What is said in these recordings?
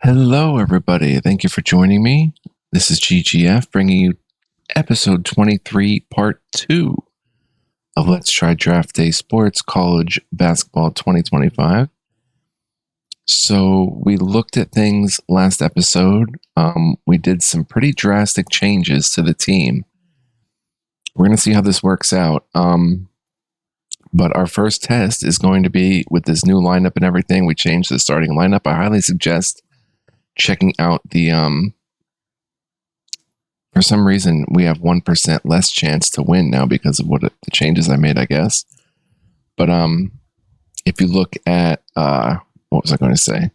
Hello, everybody. Thank you for joining me. This is GGF bringing you episode 23, part 2 of Let's Try Draft Day Sports College Basketball 2025. So we looked at things last episode. We did some pretty drastic changes to the team. We're going to see how this works out. But our first test is going to be with this new lineup and everything. We changed the starting lineup. I highly suggest checking out the for some reason we have 1% less chance to win now because of the changes I made, I guess. But if you look at what was I going to say?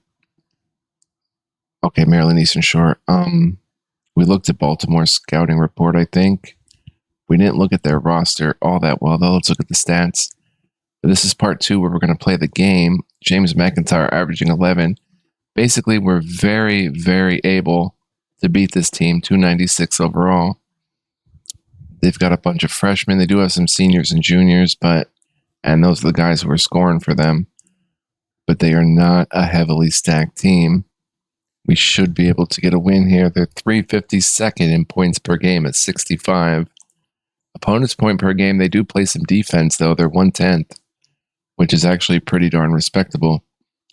Okay, Maryland Eastern Shore. We looked at Baltimore's scouting report, I think. We didn't look at their roster all that well, though. Let's look at the stats. But this is part 2 where we're going to play the game. James McIntyre averaging 11. Basically, we're very, very able to beat this team, 296 overall. They've got a bunch of freshmen. They do have some seniors and juniors, and those are the guys who are scoring for them. But they are not a heavily stacked team. We should be able to get a win here. They're 352nd in points per game at 65. Opponents' point per game, they do play some defense, though. They're 1/10th, which is actually pretty darn respectable.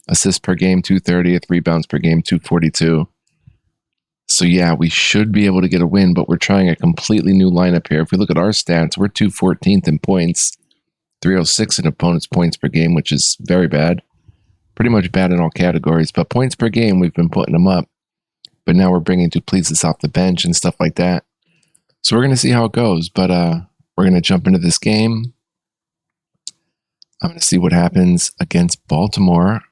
Assists per game, 230th. Rebounds per game, 242. So yeah, we should be able to get a win, but we're trying a completely new lineup here. If we look at our stats, we're 214th in points, 306 in opponents' points per game, which is very bad. Pretty much bad in all categories, but points per game, we've been putting them up. But now we're bringing Duplessis off the bench and stuff like that. So we're going to see how it goes, but we're going to jump into this game. I'm going to see what happens against Baltimore.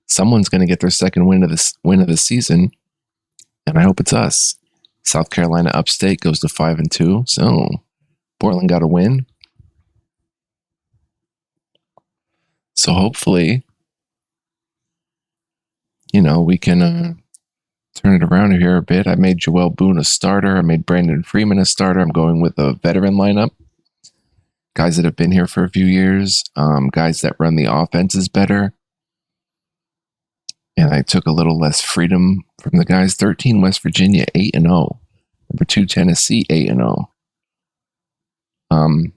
Someone's going to get their second win of the season, and I hope it's us. South Carolina Upstate goes to 5-2, so Portland got a win. So hopefully, we can turn it around here a bit. I made Joel Boone a starter. I made Brandon Freeman a starter. I'm going with a veteran lineup. Guys that have been here for a few years. Guys that run the offenses better. And I took a little less freedom from the guys. 13 West Virginia, 8-0. Number 2 Tennessee, 8-0. The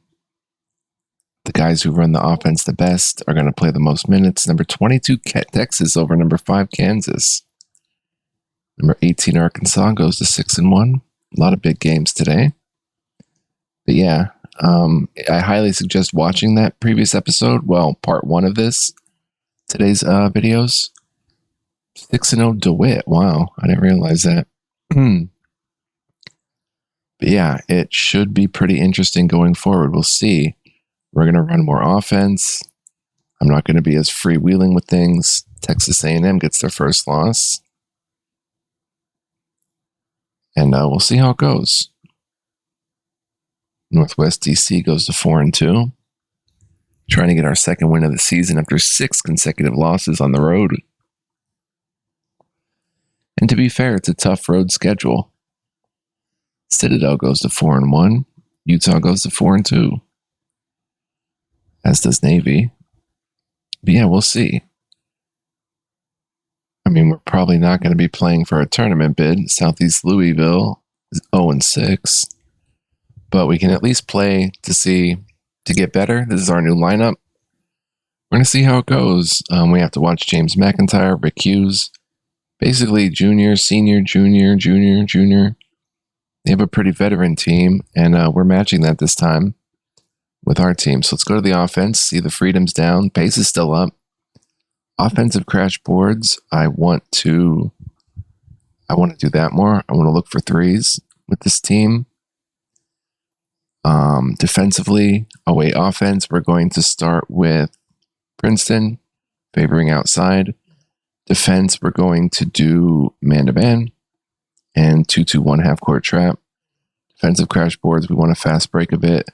guys who run the offense the best are going to play the most minutes. Number 22 Texas over number 5 Kansas. Number 18 Arkansas goes to 6-1. A lot of big games today. But yeah, I highly suggest watching that previous episode. Well, part 1 of today's videos. 6-0 DeWitt. Wow, I didn't realize that. But yeah, it should be pretty interesting going forward. We'll see. We're going to run more offense. I'm not going to be as freewheeling with things. Texas A&M gets their first loss. And we'll see how it goes. Northwest DC goes to 4-2. Trying to get our second win of the season after 6 consecutive losses on the road. And to be fair, it's a tough road schedule. Citadel goes to 4-1. Utah goes to 4-2. As does Navy. But yeah, we'll see. I mean, we're probably not going to be playing for a tournament bid. Southeast Louisville is 0-6. But we can at least play to get better. This is our new lineup. We're going to see how it goes. We have to watch James McIntyre, Rick Hughes. Basically, junior, senior, junior. They have a pretty veteran team, and we're matching that this time with our team. So let's go to the offense, see the freedom's down. Pace is still up. Offensive crash boards, I want to do that more. I want to look for threes with this team. Defensively, offense, we're going to start with Princeton, favoring outside. Defense, we're going to do man-to-man and 2-2-1 half-court trap. Defensive crash boards, we want to fast break a bit.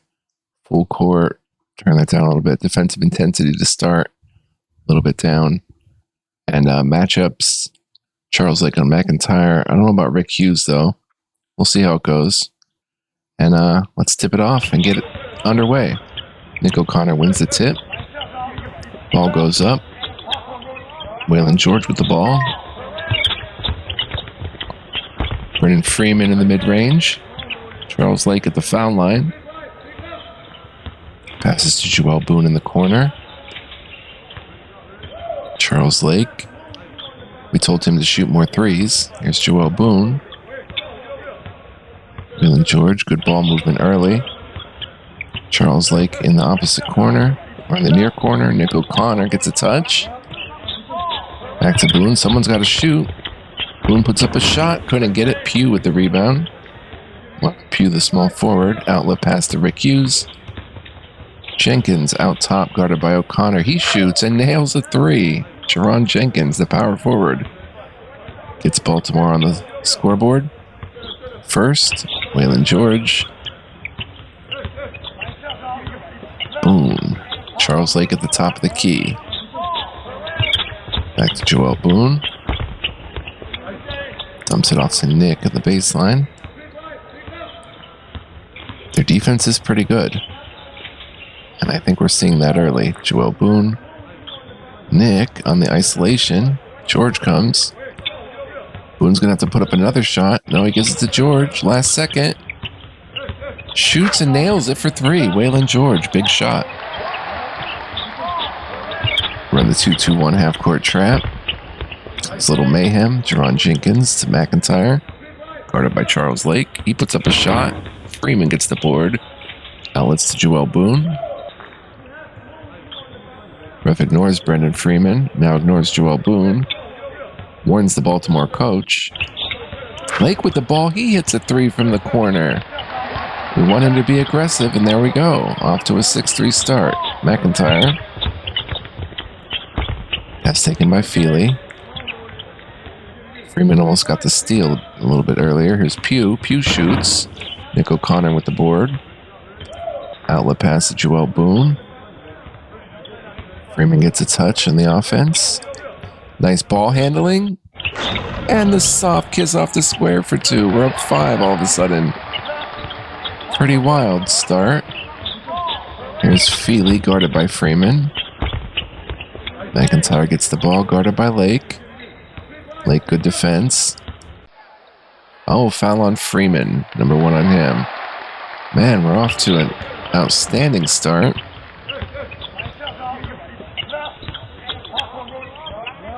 Full court, turn that down a little bit. Defensive intensity to start, a little bit down. And matchups, Charles Lake on McIntyre. I don't know about Rick Hughes, though. We'll see how it goes. And let's tip it off and get it underway. Nick O'Connor wins the tip. Ball goes up. Waylon George with the ball. Brennan Freeman in the mid-range. Charles Lake at the foul line. Passes to Joel Boone in the corner. Charles Lake. We told him to shoot more threes. Here's Joel Boone. Waylon George, good ball movement early. Charles Lake in the opposite corner, or in the near corner. Nick O'Connor gets a touch. Back to Boone. Someone's got to shoot. Boone puts up a shot. Couldn't get it. Pugh with the rebound. Pugh, the small forward. Outlet pass to Rick Hughes. Jenkins out top, guarded by O'Connor. He shoots and nails a three. Jerron Jenkins, the power forward, gets Baltimore on the scoreboard. First, Waylon George. Boone. Charles Lake at the top of the key. Back to Joel Boone. Dumps it off to Nick at the baseline. Their defense is pretty good. And I think we're seeing that early. Joel Boone. Nick on the isolation. George comes. Boone's going to have to put up another shot. No, he gives it to George. Last second. Shoots and nails it for three. Waylon George, big shot. Run the 2-2-1 half-court trap. It's a little mayhem. Jerron Jenkins to McIntyre. Guarded by Charles Lake. He puts up a shot. Freeman gets the board. Outlets to Joel Boone. Ref ignores Brendan Freeman. Now ignores Joel Boone. Warns the Baltimore coach. Lake with the ball. He hits a three from the corner. We want him to be aggressive, and there we go. Off to a 6-3 start. McIntyre. Pass taken by Feely. Freeman almost got the steal a little bit earlier. Here's Pugh. Pugh shoots. Nick O'Connor with the board. Outlet pass to Joel Boone. Freeman gets a touch in the offense. Nice ball handling. And the soft kiss off the square for two. We're up 5 all of a sudden. Pretty wild start. Here's Feely, guarded by Freeman. McIntyre gets the ball, guarded by Lake. Lake, good defense. Oh, foul on Freeman. Number 1 on him. Man, we're off to an outstanding start.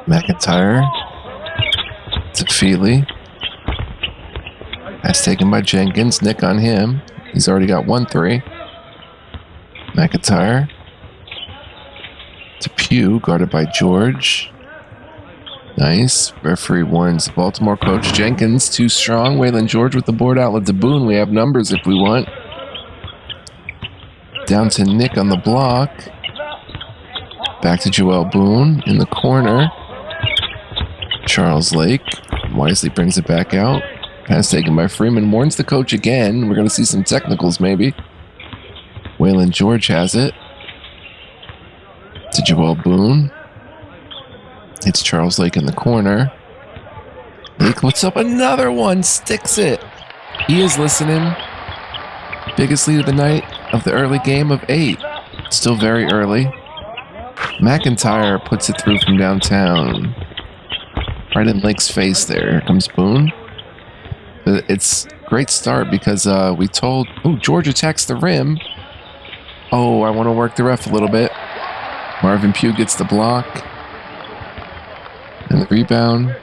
McIntyre to Feely. Pass taken by Jenkins. Nick on him. He's already got 1 3. McIntyre to Pugh, guarded by George. Nice. Referee warns the Baltimore coach. Jenkins too strong. Waylon George with the board. Outlet to Boone. We have numbers if we want. Down to Nick on the block. Back to Joel Boone in the corner. Charles Lake wisely brings it back out. Pass taken by Freeman. Warns the coach again. We're going to see some technicals maybe. Waylon George has it. To Joel Boone. It's Charles Lake in the corner. Lake puts up another one. Sticks it. He is listening. Biggest lead of the night of the early game of 8. Still very early. McIntyre puts it through from downtown. Right in Lake's face there. Here comes Boone. It's a great start because we told... Oh, George attacks the rim. Oh, I want to work the ref a little bit. Marvin Pugh gets the block. And the rebound.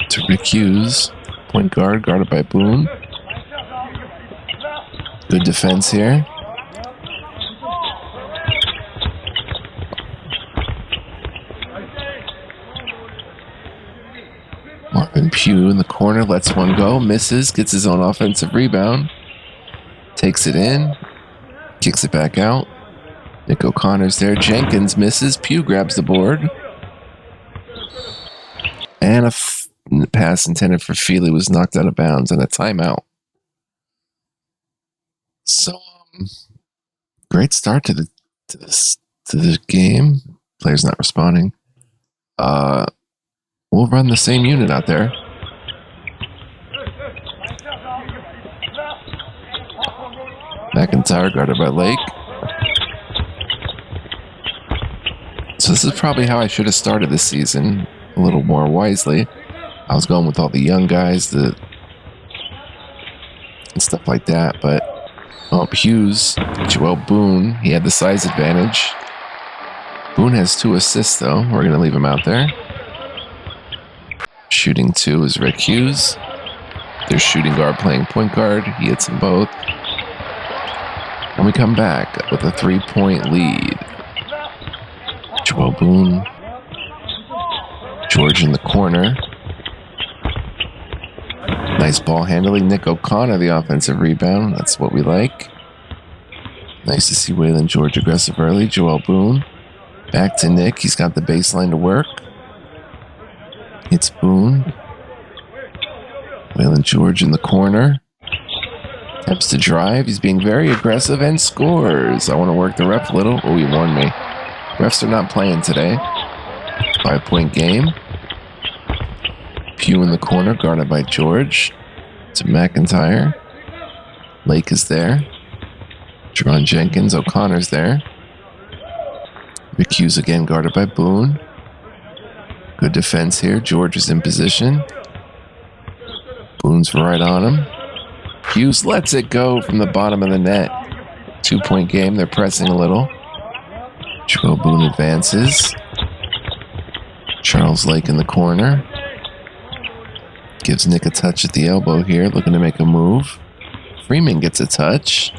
To Rick Hughes. Point guard, guarded by Boone. Good defense here. Marvin Pugh in the corner, lets one go, misses, gets his own offensive rebound, takes it in, kicks it back out. Nick O'Connor's there. Jenkins misses. Pugh grabs the board. And a pass intended for Feely was knocked out of bounds and a timeout. So, great start to the game. Player's not responding. We'll run the same unit out there. McIntyre guarded by Lake. So this is probably how I should have started this season, a little more wisely. I was going with all the young guys, and stuff like that, but Hughes, Joel Boone, he had the size advantage. Boone has 2 assists, though. We're going to leave him out there. Shooting 2 is Rick Hughes. There's shooting guard playing point guard. He hits them both. And we come back with a 3-point lead. Joel Boone. George in the corner. Nice ball handling. Nick O'Connor, the offensive rebound. That's what we like. Nice to see Waylon George aggressive early. Joel Boone. Back to Nick. He's got the baseline to work. It's Boone. Waylon George in the corner. Attempts to drive. He's being very aggressive and scores. I want to work the ref a little. Oh, he warned me. Refs are not playing today. 5-point game. Pugh in the corner, guarded by George. To McIntyre. Lake is there. Jerron Jenkins. O'Connor's there. Rick Hughes again, guarded by Boone. Good defense here. George is in position. Boone's right on him. Hughes lets it go from the bottom of the net. 2-point game. They're pressing a little. Joel Boone advances. Charles Lake in the corner. Gives Nick a touch at the elbow here, looking to make a move. Freeman gets a touch.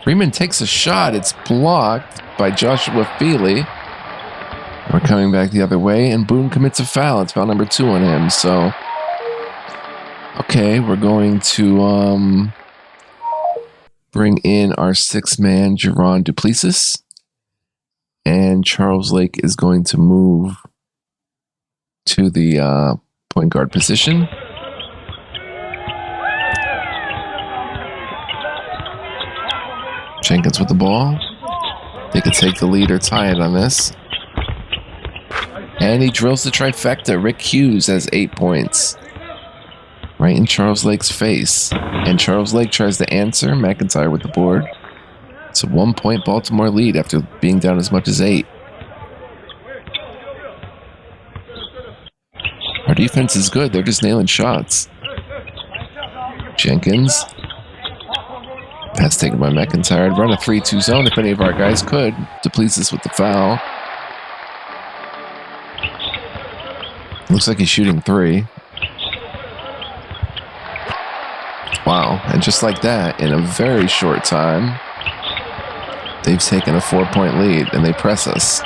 Freeman takes a shot. It's blocked by Joshua Feely. We're coming back the other way, and Boone commits a foul. It's foul number 2 on him. So, okay, we're going to bring in our 6-man, Jerron Duplessis. And Charles Lake is going to move to the point guard position. Jenkins with the ball. They could take the lead or tie it on this. And he drills the trifecta. Rick Hughes has 8 points. Right in Charles Lake's face. And Charles Lake tries to answer. McIntyre with the board. It's a 1-point Baltimore lead after being down as much as 8. Our defense is good. They're just nailing shots. Jenkins. Pass taken by McIntyre. I'd run a 3-2 zone if any of our guys could. Duplessis with the foul. Looks like he's shooting 3. Wow. And just like that, in a very short time, they've taken a 4-point lead, and they press us.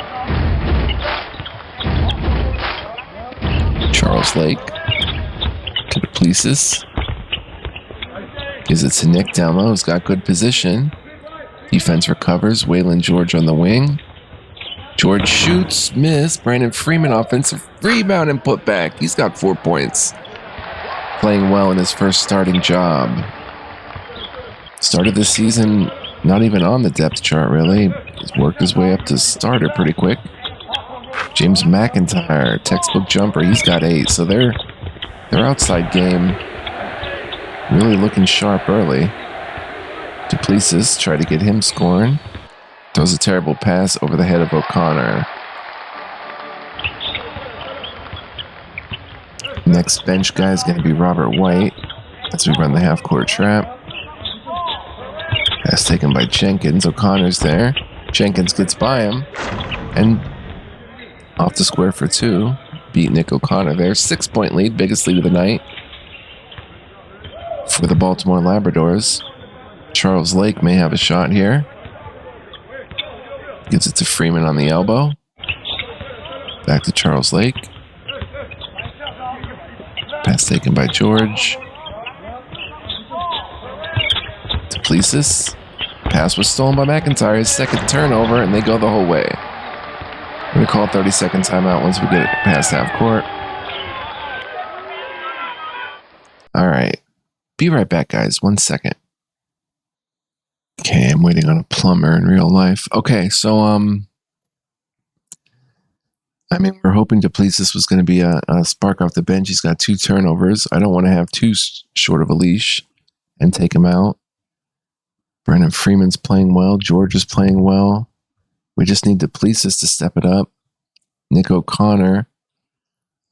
Charles Lake to Duplessis. Gives it to Nick down low. He's got good position. Defense recovers. Waylon George on the wing. George shoots. Miss. Brandon Freeman offensive rebound and put back. He's got 4 points. Playing well in his first starting job. Started this season not even on the depth chart, really. He's worked his way up to starter pretty quick. James McIntyre, textbook jumper. He's got 8. So their outside game really looking sharp early. Duplessis tried to get him scoring. Throws a terrible pass over the head of O'Connor. Next bench guy is going to be Robert White as we run the half-court trap. Pass taken by Jenkins. O'Connor's there. Jenkins gets by him. And off the square for 2. Beat Nick O'Connor there. 6-point lead. Biggest lead of the night for the Baltimore Labradors. Charles Lake may have a shot here. Gives it to Freeman on the elbow. Back to Charles Lake. Pass taken by George. Duplessis. Pass was stolen by McIntyre. His second turnover, and they go the whole way. We're going to call a 30-second timeout once we get it past half court. All right. Be right back, guys. 1 second. Okay, I'm waiting on a plumber in real life. Okay, so, we're hoping Duplessis was going to be a spark off the bench. He's got 2 turnovers. I don't want to have too short of a leash and take him out. Brandon Freeman's playing well. George is playing well. We just need Duplessis to step it up. Nick O'Connor.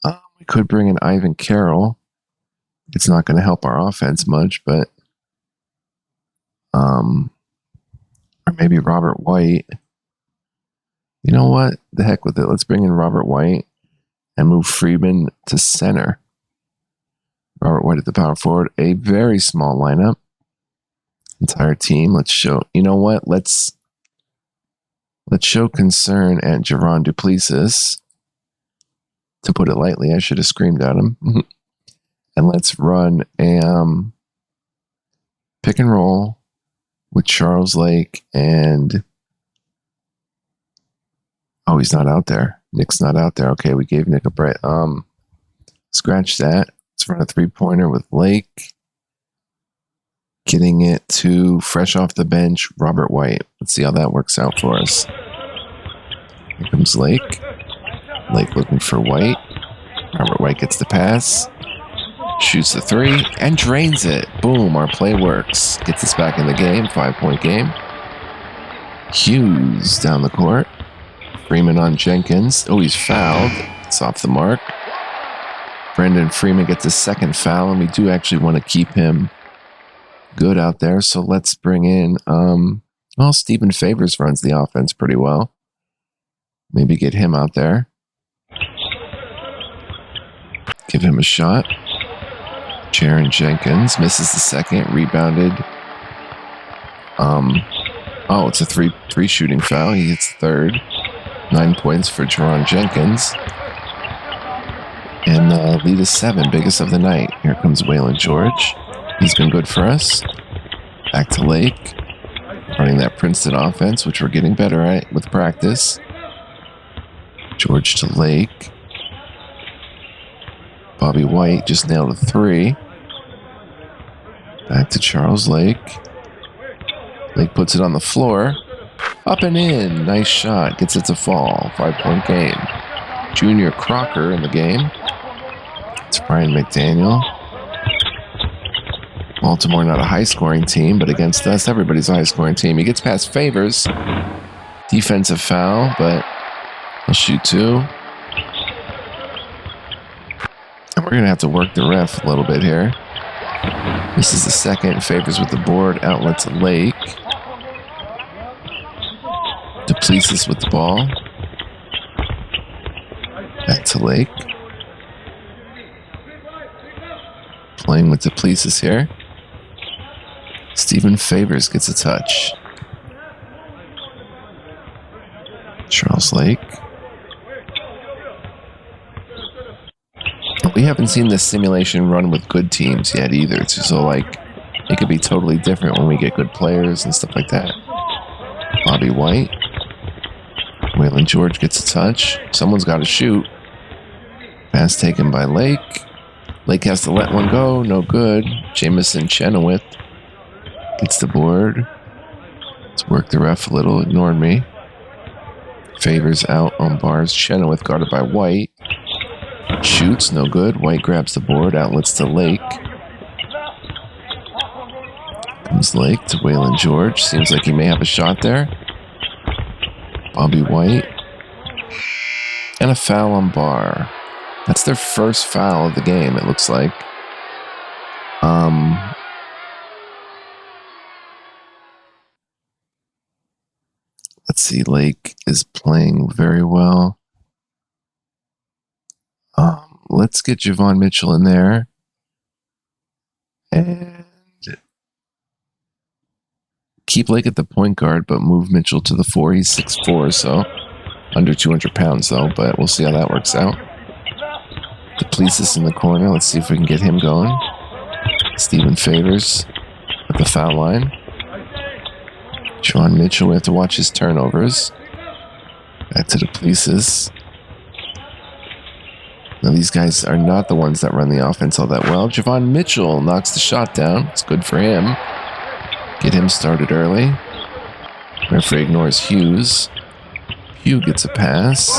We We could bring in Ivan Carroll. It's not going to help our offense much, but or maybe Robert White. You know what? The heck with it. Let's bring in Robert White and move Freeman to center. Robert White at the power forward. A very small lineup. Entire team. Let's show. You know what? Let's show concern at Javon Duplessis. To put it lightly, I should have screamed at him. And let's run a pick and roll with Charles Lake and he's not out there. Nick's not out there. Okay, we gave Nick a break. Scratch that. Let's run a 3-pointer with Lake. Getting it to fresh off the bench, Robert White. Let's see how that works out for us. Here comes Lake. Lake looking for White. Robert White gets the pass. Shoots the 3 and drains it. Boom, our play works. Gets us back in the game. 5-point game. Hughes down the court. Freeman on Jenkins. Oh, he's fouled. It's off the mark. Brendan Freeman gets a second foul, and we do actually want to keep him good out there. So let's bring in, Stephen Favors runs the offense pretty well. Maybe get him out there. Give him a shot. Jaron Jenkins misses the second. Rebounded. It's a three shooting foul. He hits the third. 9 points for Jaron Jenkins. And the lead is 7, biggest of the night. Here comes Waylon George. He's been good for us. Back to Lake. Running that Princeton offense, which we're getting better at with practice. George to Lake. Bobby White just nailed a 3. Back to Charles Lake. Lake puts it on the floor. Up and in. Nice shot. Gets it to fall. 5-point game. Junior Crocker in the game. It's Brian McDaniel. Baltimore not a high-scoring team, but against us, everybody's a high-scoring team. He gets past Favors. Defensive foul, but he'll shoot 2. And we're going to have to work the ref a little bit here. This is the second. Favors with the board. Outlet to Lake. Duplessis with the ball. Back to Lake. Playing with Duplessis here. Stephen Favors gets a touch. Charles Lake. We haven't seen this simulation run with good teams yet either. So, it could be totally different when we get good players and stuff like that. Bobby White. Waylon George gets a touch. Someone's got to shoot. Pass taken by Lake. Lake has to let one go. No good. Jamison Chenoweth gets the board. Let's work the ref a little. Ignored me. Favors out on bars. Chenoweth guarded by White. Shoots. No good. White grabs the board. Outlets to Lake. Comes Lake to Waylon George. Seems like he may have a shot there. Bobby White. And a foul on Barr. That's their first foul of the game, it looks like. Let's see. Lake is playing very well. Let's get Javon Mitchell in there. And keep Lake at the point guard, but move Mitchell to the 4. He's 6'4", so under 200 pounds, though, but we'll see how that works out. Duplessis in the corner. Let's see if we can get him going. Stephen Favors at the foul line. Javon Mitchell, we have to watch his turnovers. Back to Duplessis. Now, these guys are not the ones that run the offense all that well. Javon Mitchell knocks the shot down. It's good for him. Get him started early. Referee ignores Hughes. Hughes gets a pass.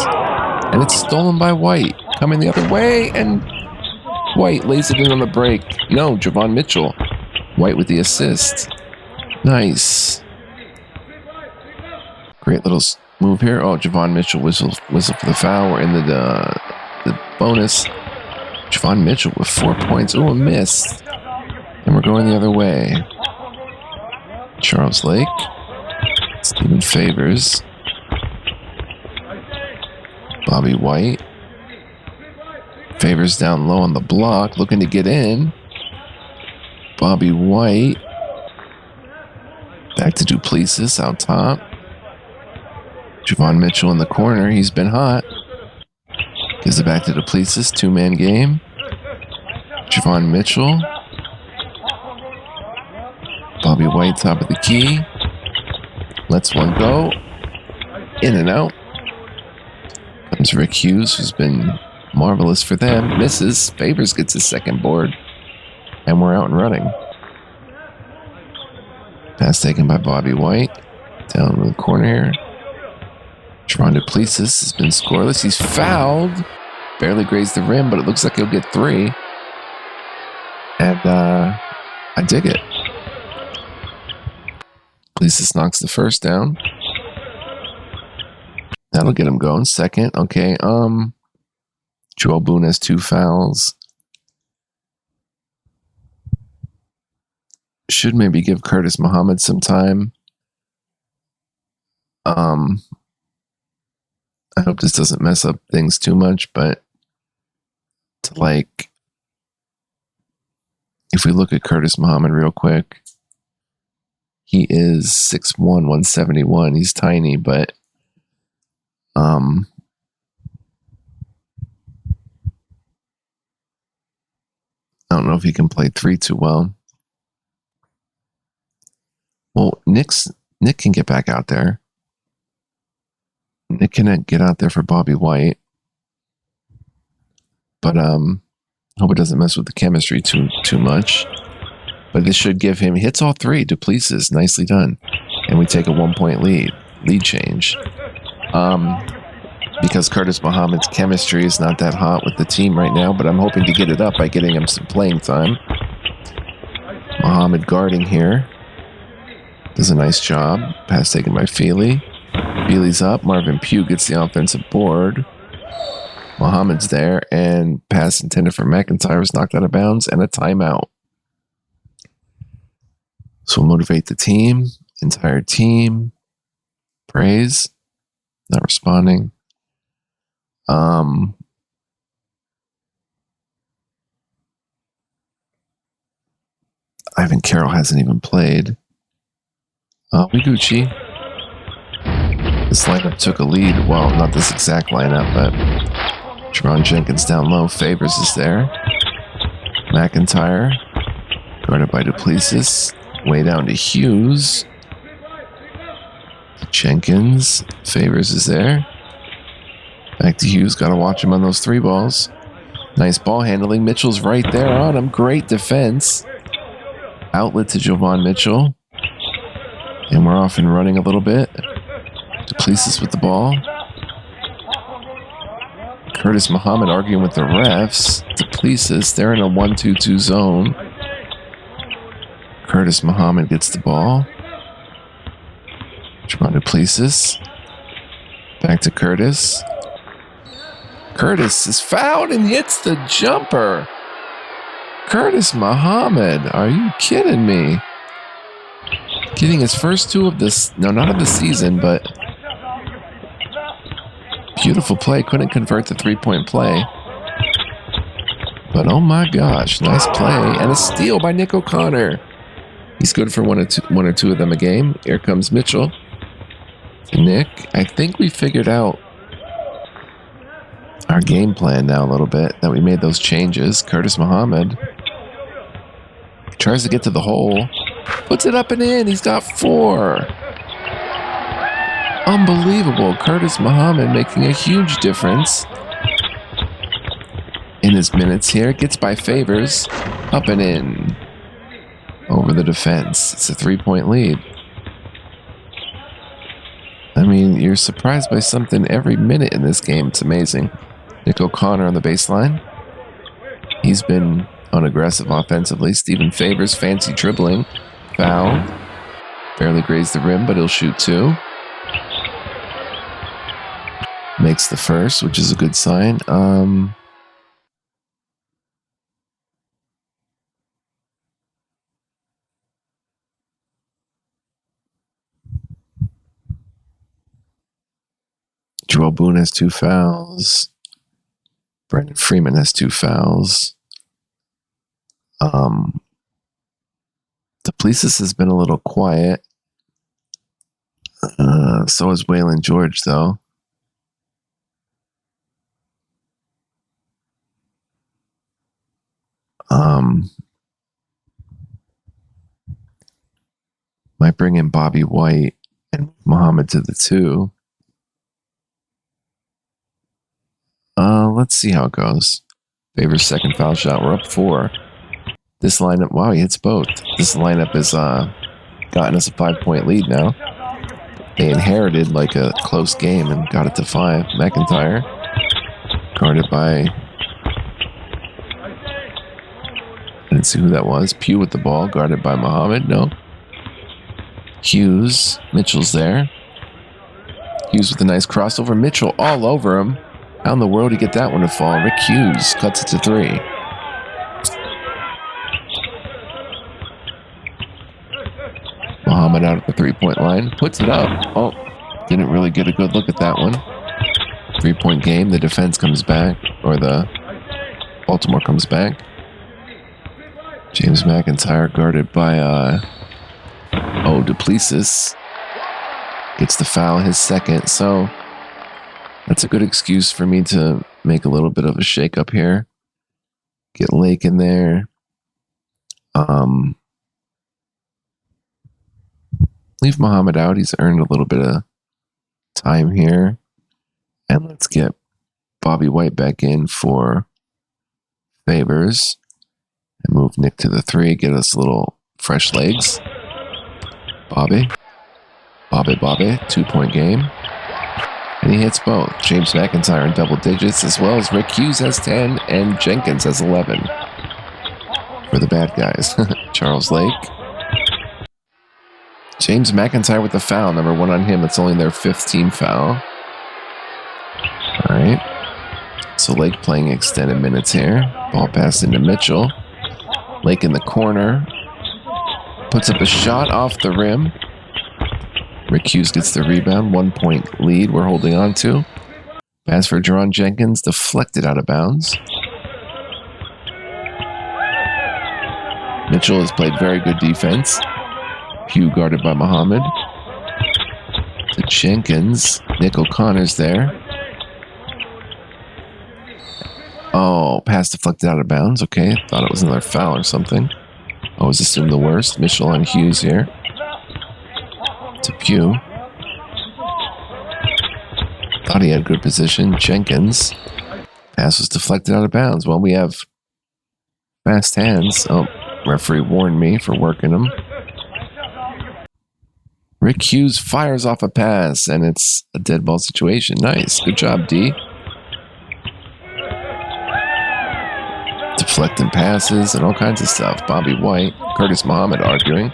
And it's stolen by White. Coming the other way, and White lays it in on the break. No, Javon Mitchell. White with the assist. Nice. Great little move here. Oh, Javon Mitchell whistle for the foul. We're in the bonus. Javon Mitchell with 4 points. Oh, a miss. And we're going the other way. Charles Lake. Stephen Favors. Bobby White. Favors down low on the block, looking to get in. Bobby White. Back to Duplessis out top. Javon Mitchell in the corner. He's been hot. Gives it back to Duplessis. 2-man game. Javon Mitchell. Bobby White, top of the key. Lets one go. In and out. Comes Rick Hughes, who's been marvelous for them. Misses. Favors gets his second board. And we're out and running. Pass taken by Bobby White. Down in the corner here. Tron Duplessis has been scoreless. He's fouled. Barely grazed the rim, but it looks like he'll get 3. And I dig it. Duplessis knocks the first down. That'll get him going. Second, okay. Joel Boone has 2 fouls. Should maybe give Curtis Muhammad some time. I hope this doesn't mess up things too much, but if we look at Curtis Muhammad real quick, he is 6'1", 171. He's tiny, but I don't know if he can play 3 too well. Well, Nick can get back out there. Nick can get out there for Bobby White. But hope it doesn't mess with the chemistry too much. But this should give him hits all 3. Duplessis, nicely done. And we take a 1-point lead change. Because Curtis Muhammad's chemistry is not that hot with the team right now, but I'm hoping to get it up by getting him some playing time. Muhammad guarding here. Does a nice job. Pass taken by Feely. Feely's up. Marvin Pugh gets the offensive board. Muhammad's there, and pass intended for McIntyre was knocked out of bounds, and a timeout. So we'll motivate the team, entire team. Praise. Not responding. Ivan Carroll hasn't even played. We Gucci. This lineup took a lead. Well, not this exact lineup, but Jerron Jenkins down low. Favors is there. McIntyre. Guarded by Duplessis. Way down to Hughes. Jenkins. Favors is there. Back to Hughes. Got to watch him on those 3 balls. Nice ball handling. Mitchell's right there on him. Great defense. Outlet to Javon Mitchell. And we're off and running a little bit. Duplessis with the ball. Curtis Muhammad arguing with the refs. Duplessis, they're in a 1-2-2 zone. Curtis Muhammad gets the ball. Javon Duplessis. Back to Curtis. Curtis is fouled and hits the jumper. Curtis Muhammad, are you kidding me? Getting his first 2 of this, no, not of the season, but beautiful play. Couldn't convert the 3-point play. But oh my gosh, nice play. And a steal by Nick O'Connor. He's good for one or two of them a game. Here comes Mitchell. Nick, I think we figured out our game plan now a little bit, that we made those changes. Curtis Muhammad tries to get to the hole. Puts it up and in. He's got 4. Unbelievable. Curtis Muhammad making a huge difference in his minutes here. Gets by Favors. Up and in. Over the defense. It's a 3-point lead. I mean, you're surprised by something every minute in this game. It's amazing. Nick O'Connor on the baseline. He's been unaggressive offensively. Stephen Favors, fancy dribbling. Foul. Barely grazed the rim, but he'll shoot 2. Makes the first, which is a good sign. Joel Boone has 2 fouls. Brandon Freeman has 2 fouls. Duplessis has been a little quiet. So is Waylon George, though. Might bring in Bobby White and Muhammad to the 2. Let's see how it goes. Favors second foul shot. We're up 4. This lineup, wow, he hits both. This lineup has gotten us a 5-point lead now. They inherited like a close game and got it to 5. McIntyre, guarded by... I didn't see who that was. Pugh with the ball, guarded by Muhammad. No. Hughes. Mitchell's there. Hughes with a nice crossover. Mitchell all over him. How in the world did he get that one to fall? Rick Hughes cuts it to 3. Muhammad out at the 3-point line. Puts it up. Oh, didn't really get a good look at that one. 3-point game. The defense comes back. Or the Baltimore comes back. James McIntyre guarded by Duplessis. Gets the foul, his second. So that's a good excuse for me to make a little bit of a shake-up here. Get Lake in there. Leave Muhammad out. He's earned a little bit of time here. And let's get Bobby White back in for Favors. And move Nick to the 3. Get us a little fresh legs. Bobby. 2-point game. And he hits both. James McIntyre in double digits, as well as Rick Hughes has 10 and Jenkins has 11. For the bad guys. Charles Lake. James McIntyre with the foul. Number 1 on him. It's only their 5th team foul. All right. So Lake playing extended minutes here. Ball passed into Mitchell. Lake in the corner. Puts up a shot off the rim. Rick Hughes gets the rebound. 1-point lead we're holding on to. Pass for Jerron Jenkins. Deflected out of bounds. Mitchell has played very good defense. Pugh guarded by Muhammad. To Jenkins. Nick O'Connor's there. Oh, pass deflected out of bounds. Okay, thought it was another foul or something. Always assume the worst. Mitchell on Hughes here. To Pugh. Thought he had good position. Jenkins. Pass was deflected out of bounds. Well, we have fast hands. Oh, referee warned me for working him. Rick Hughes fires off a pass, and it's a dead ball situation. Nice. Good job, D. Deflecting passes and all kinds of stuff. Bobby White. Curtis Muhammad arguing.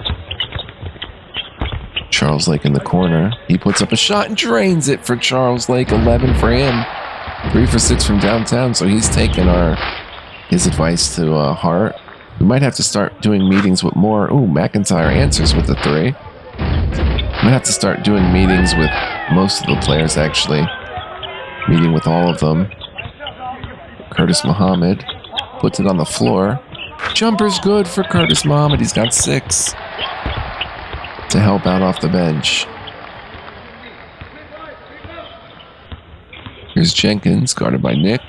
Charles Lake in the corner. He puts up a shot and drains it for Charles Lake. 11 for him. 3 for 6 from downtown, so he's taken his advice to heart. We might have to start doing meetings with more. Ooh, McIntyre answers with the 3. Might have to start doing meetings with most of the players, actually. Meeting with all of them. Curtis Muhammad puts it on the floor. Jumper's good for Curtis Muhammad. He's got 6 to help out off the bench. Here's Jenkins, guarded by Nick.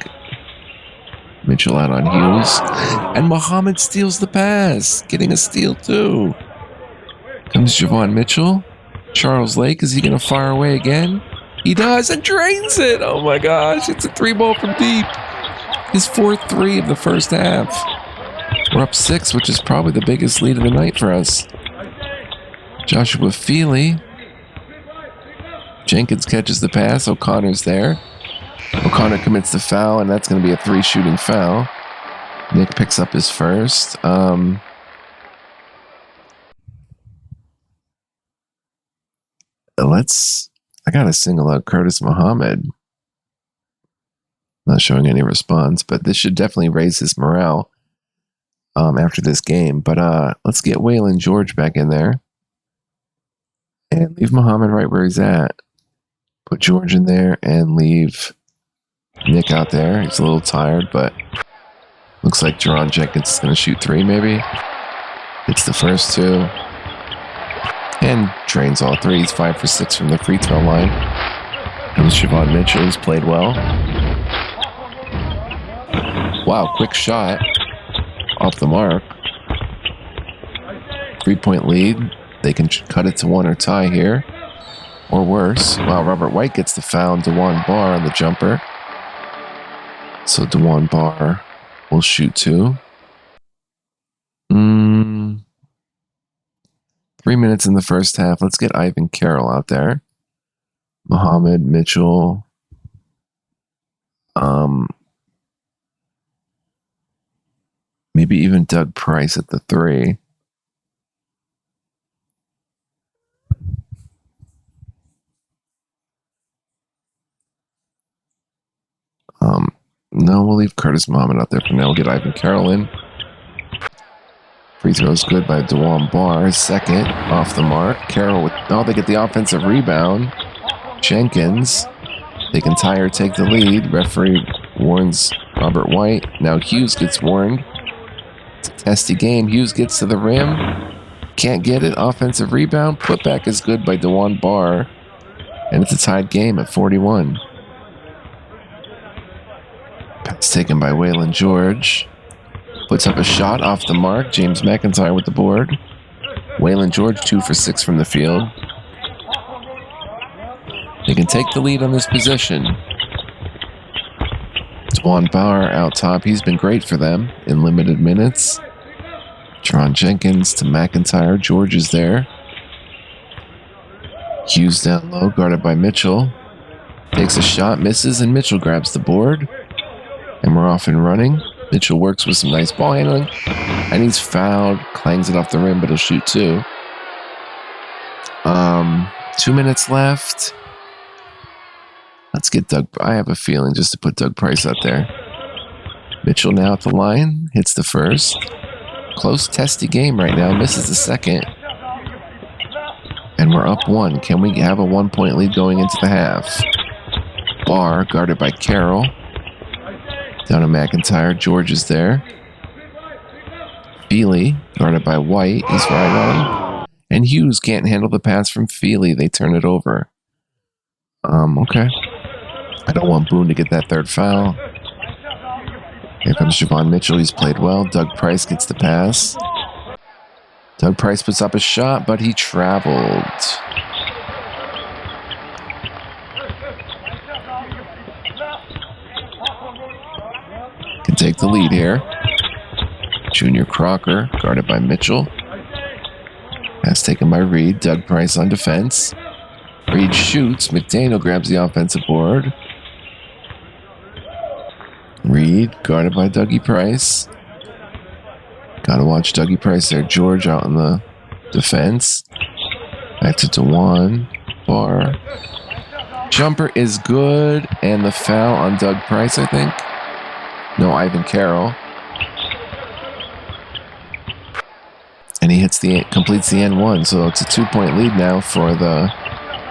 Mitchell out on Hughes. And Muhammad steals the pass, getting a steal too. Comes Javon Mitchell. Charles Lake, is he going to fire away again? He does, and drains it. Oh my gosh, it's a 3-ball from deep. His 4th 3 of the first half. We're up 6, which is probably the biggest lead of the night for us. Joshua Feely. Jenkins catches the pass. O'Connor's there. O'Connor commits the foul, and that's going to be a 3-shooting foul. Nick picks up his first. I got to single out Curtis Muhammad. Not showing any response, but this should definitely raise his morale after this game. But let's get Waylon George back in there. And leave Muhammad right where he's at. Put George in there and leave Nick out there. He's a little tired, but looks like Teron Jenkins is going to shoot 3 maybe. Hits the first 2. And drains all 3. He's 5 for 6 from the free throw line. Comes Siobhan Mitchell, who's played well. Wow, quick shot. Off the mark. 3-point lead. They can cut it to 1 or tie here. Or worse. Wow, Robert White gets the foul. DeJuan Barr on the jumper. So DeJuan Barr will shoot 2. 3 minutes in the first half. Let's get Ivan Carroll out there. Muhammad, Mitchell. Maybe even Doug Price at the 3. No, we'll leave Curtis Muhammad out there for now. We'll get Ivan Carroll in. Free throw's good by DeJuan Barr. Second, off the mark. Carroll with... Oh, they get the offensive rebound. Jenkins. They can tie or take the lead. Referee warns Robert White. Now Hughes gets warned. It's a testy game. Hughes gets to the rim. Can't get it. Offensive rebound. Putback is good by DeJuan Barr. And it's a tied game at 41. Pass taken by Waylon George. Puts up a shot off the mark. James McIntyre with the board. Waylon George 2 for 6 from the field. They can take the lead on this possession. DeJuan Barr out top. He's been great for them in limited minutes. Teron Jenkins to McIntyre. George is there. Hughes down low, guarded by Mitchell. Takes a shot, misses, and Mitchell grabs the board. And we're off and running. Mitchell works with some nice ball handling. And he's fouled. Clangs it off the rim, but he'll shoot 2. 2 minutes left. Let's get Doug. I have a feeling just to put Doug Price out there. Mitchell now at the line. Hits the first. Close, testy game right now. Misses the second. And we're up 1. Can we have a 1-point lead going into the half? Barr, guarded by Carroll. Down to McIntyre. George is there. Feely, guarded by White. He's right on. And Hughes can't handle the pass from Feely. They turn it over. Okay. I don't want Boone to get that 3rd foul. Here comes Siobhan Mitchell. He's played well. Doug Price gets the pass. Doug Price puts up a shot, but he traveled. Can take the lead here. Junior Crocker, guarded by Mitchell. Pass taken by Reed. Doug Price on defense. Reed shoots. McDaniel grabs the offensive board. Reed, guarded by Dougie Price. Gotta watch Dougie Price there. George out in the defense. Back to DeJuan Barr. Jumper is good. And the foul on Doug Price, I think. No, Ivan Carroll. And he completes the N1. So it's a 2-point lead now for the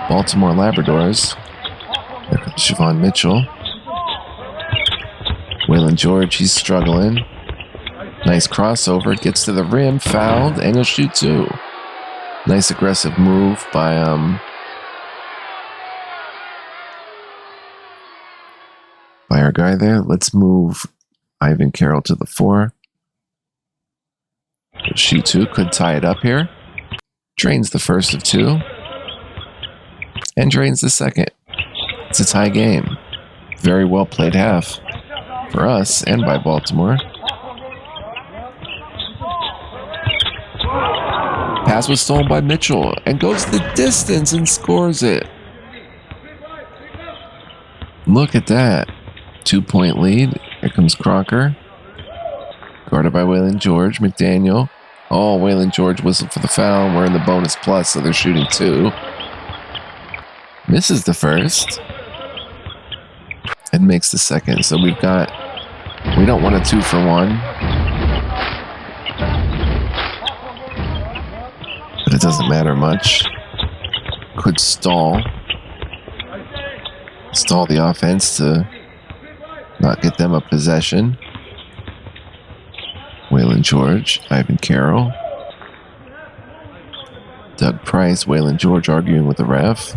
Baltimore Labradors. There comes Siobhan Mitchell. Waylon George, he's struggling. Nice crossover. Gets to the rim. Fouled. And he'll shoot 2. Nice aggressive move by our guy there. Let's move Ivan Carroll to the 4. Shoot 2. Could tie it up here. Drains the first of 2. And drains the second. It's a tie game. Very well played half for us and by Baltimore. Pass was stolen by Mitchell and goes the distance and scores it. Look at that. 2-point lead. Here comes Crocker. Guarded by Waylon George. McDaniel. Oh, Waylon George whistled for the foul. We're in the bonus plus, so they're shooting 2. Misses the first. And makes the second. So we don't want a 2-for-1. But it doesn't matter much. Could stall. Stall the offense to not get them a possession. Waylon George, Ivan Carroll. Doug Price, Waylon George arguing with the ref.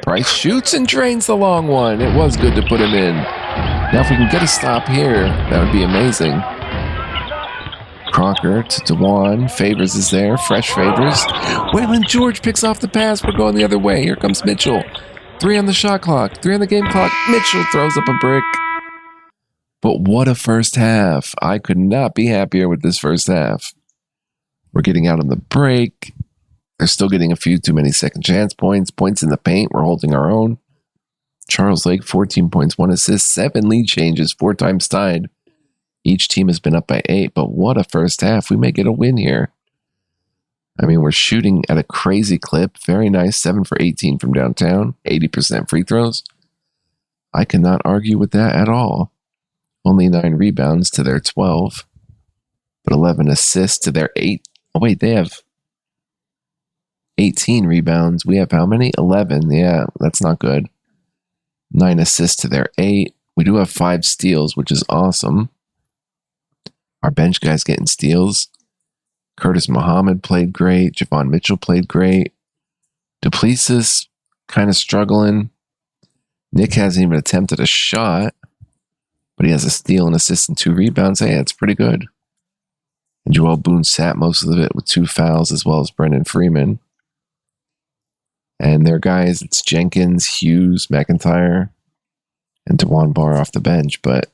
Price shoots and drains the long one. It was good to put him in. Now if we can get a stop here, that would be amazing. Crocker to DeJuan. Favors is there. Fresh Favors. Waylon George picks off the pass. We're going the other way. Here comes Mitchell. 3 on the shot clock. 3 on the game clock. Mitchell throws up a brick. But what a first half. I could not be happier with this first half. We're getting out on the break. They're still getting a few too many second chance points. Points in the paint. We're holding our own. Charles Lake, 14 points, 1 assist, 7 lead changes, 4 times tied. Each team has been up by 8, but what a first half. We may get a win here. I mean, we're shooting at a crazy clip. Very nice, 7 for 18 from downtown, 80% free throws. I cannot argue with that at all. Only 9 rebounds to their 12, but 11 assists to their 8. Oh, wait, they have 18 rebounds. We have how many? 11. Yeah, that's not good. 9 assists to their 8. We do have 5 steals, which is awesome. Our bench guys getting steals. Curtis Muhammad played great. Javon Mitchell played great. Duplessis kind of struggling. Nick hasn't even attempted a shot, but he has a steal, an assist, and 2 rebounds. Hey, that's pretty good. And Joel Boone sat most of it with 2 fouls, as well as Brendan Freeman. And their guys, it's Jenkins, Hughes, McIntyre, and DeJuan Barr off the bench. But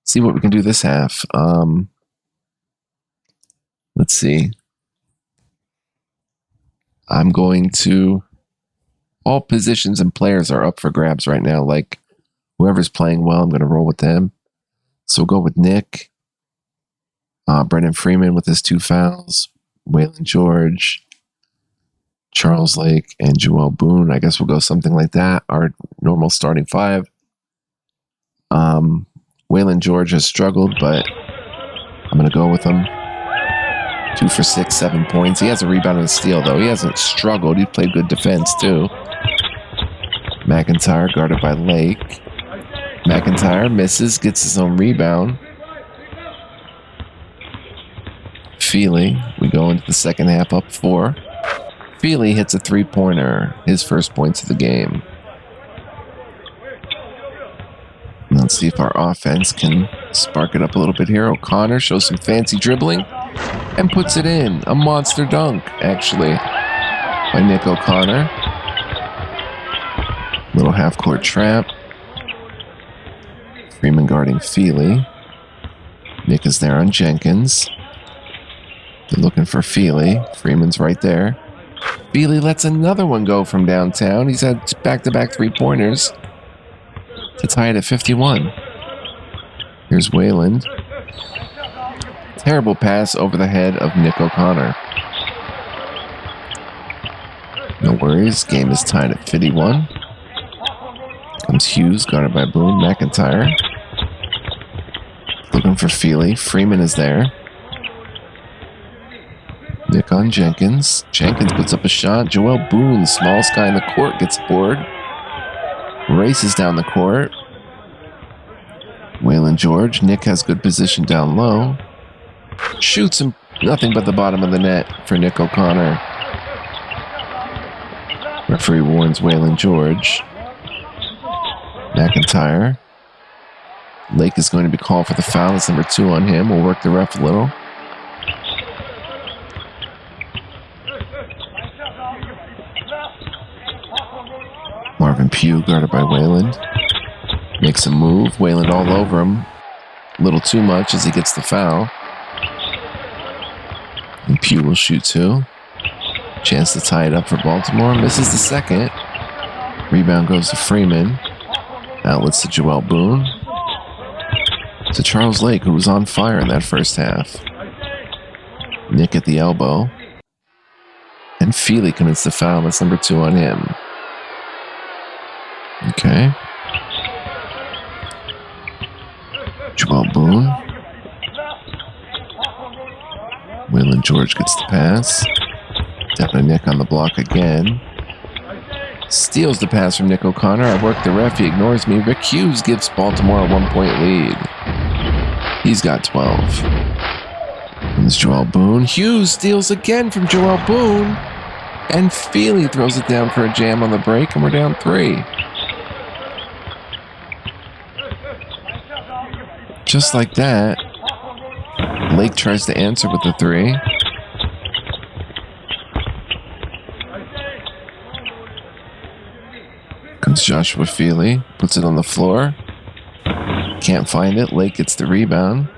see what we can do this half. Let's see. I'm going to... All positions and players are up for grabs right now. Like, whoever's playing well, I'm going to roll with them. So we'll go with Nick. Brendan Freeman with his 2 fouls. Waylon George. Charles Lake and Joel Boone. I guess we'll go something like that. Our normal starting 5. Waylon George has struggled, but I'm going to go with him. 2 for 6, 7 points. He has a rebound and a steal, though. He hasn't struggled. He played good defense, too. McIntyre guarded by Lake. McIntyre misses, gets his own rebound. Feely, we go into the second half up 4. Feely hits a 3-pointer, his first points of the game. Let's see if our offense can spark it up a little bit here. O'Connor shows some fancy dribbling and puts it in. A monster dunk, actually, by Nick O'Connor. Little half-court trap. Freeman guarding Feely. Nick is there on Jenkins. They're looking for Feely. Freeman's right there. Feely lets another one go from downtown. He's had back-to-back 3-pointers to tie it at 51. Here's Wayland. Terrible pass over the head of Nick O'Connor. No worries. Game is tied at 51. Comes Hughes, guarded by Boone. McIntyre. Looking for Feely. Freeman is there. Nick on Jenkins. Jenkins puts up a shot. Joel Boone, smallest guy in the court, gets bored. Races down the court. Waylon George. Nick has good position down low. Shoots him. Nothing but the bottom of the net for Nick O'Connor. Referee warns Waylon George. McIntyre. Lake is going to be called for the foul. It's number 2 on him. We'll work the ref a little. Marvin Pugh guarded by Wayland. Makes a move. Wayland all over him. A little too much as he gets the foul. And Pugh will shoot 2. Chance to tie it up for Baltimore. Misses the second. Rebound goes to Freeman. Outlets to Joel Boone. To Charles Lake, who was on fire in that first half. Nick at the elbow. And Feely commits the foul. That's number 2 on him. Okay. Joel Boone. Waylon George gets the pass. Definitely Nick on the block again. Steals the pass from Nick O'Connor. I work the ref. He ignores me. Rick Hughes gives Baltimore a 1-point lead. He's got 12. Comes Joel Boone. Hughes steals again from Joel Boone. And Feely throws it down for a jam on the break, and we're down 3. Just like that, Lake tries to answer with the 3. Comes Joshua Feely, puts it on the floor. Can't find it. Lake gets the rebound.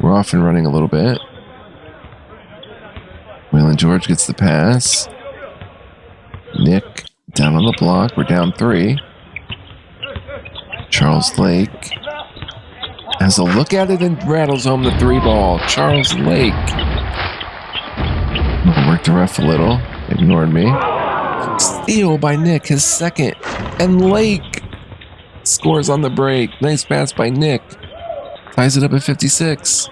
We're off and running a little bit. Waylon George gets the pass. Nick down on the block. We're down 3. Charles Lake has a look at it and rattles home the 3 ball. Charles Lake. Worked the ref a little. Ignored me. Steal by Nick, his second. And Lake scores on the break. Nice pass by Nick. Ties it up at 56.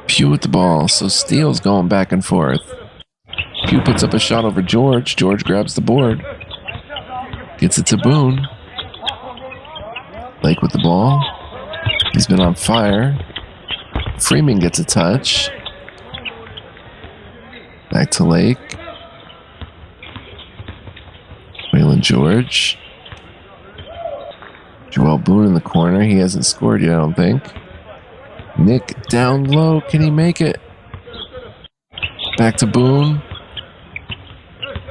Pugh with the ball. So Steele's going back and forth. Pugh puts up a shot over George. George grabs the board. Gets it to Boone. Lake with the ball. He's been on fire. Freeman gets a touch. Back to Lake. Waylon George. Joel Boone in the corner. He hasn't scored yet, I don't think. Nick down low. Can he make it? Back to Boone.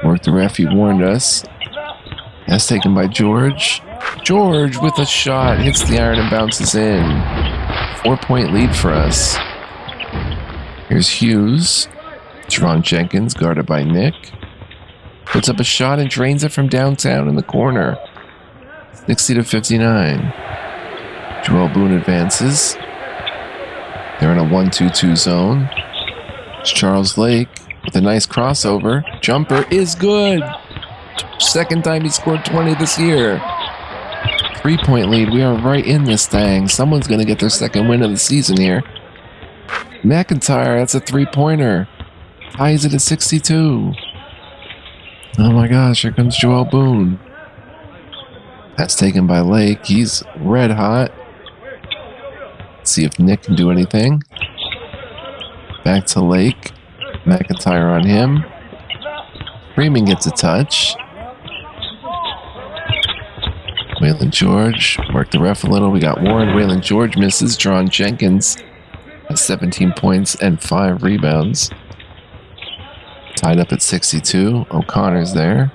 Worked the ref. He warned us. That's taken by George. George with a shot. Hits the iron and bounces in. 4-point lead for us. Here's Hughes. Teron Jenkins guarded by Nick. Puts up a shot and drains it from downtown in the corner. 60-59. Joel Boone advances. They're in a 1-2-2 zone. It's Charles Lake with a nice crossover. Jumper is good. Second time he scored 20 this year. 3-point lead. We are right in this thing. Someone's going to get their second win of the season here. McIntyre, that's a 3-pointer. Ties it at 62. Oh my gosh, here comes Joel Boone. That's taken by Lake. He's red hot. Let's see if Nick can do anything. Back to Lake. McIntyre on him. Freeman gets a touch. Waylon George worked the ref a little. We got Warren. Waylon George misses. Teron Jenkins has 17 points and 5 rebounds. Tied up at 62. O'Connor's there.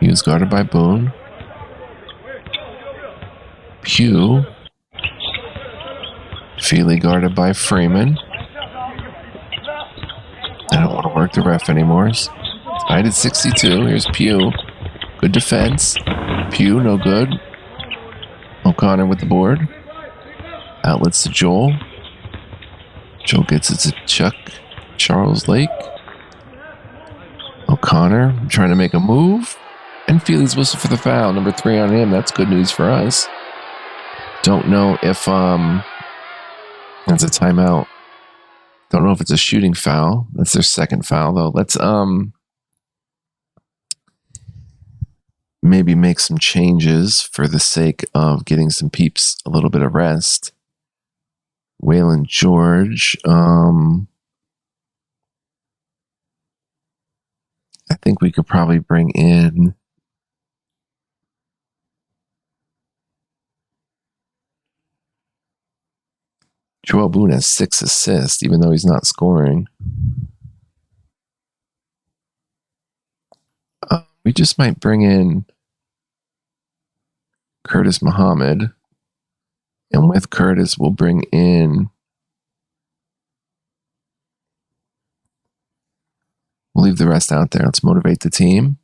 He was guarded by Boone. Pugh. Feely guarded by Freeman. I don't want to work the ref anymore. Tied at 62. Here's Pugh. Good defense. Pugh, no good. O'Connor with the board. Outlets to Joel. Joel gets it to Chuck. Charles Lake. O'Connor trying to make a move. And Feely's whistle for the foul. Number 3 on him. That's good news for us. Don't know if that's a timeout. Don't know if it's a shooting foul. That's their second foul though. Let's maybe make some changes for the sake of getting some peeps a little bit of rest. Waylon George. I think we could probably bring in Joel Boone has 6 assists, even though he's not scoring. We just might bring in Curtis Muhammad. And with Curtis, we'll bring in... We'll leave the rest out there. Let's motivate the team.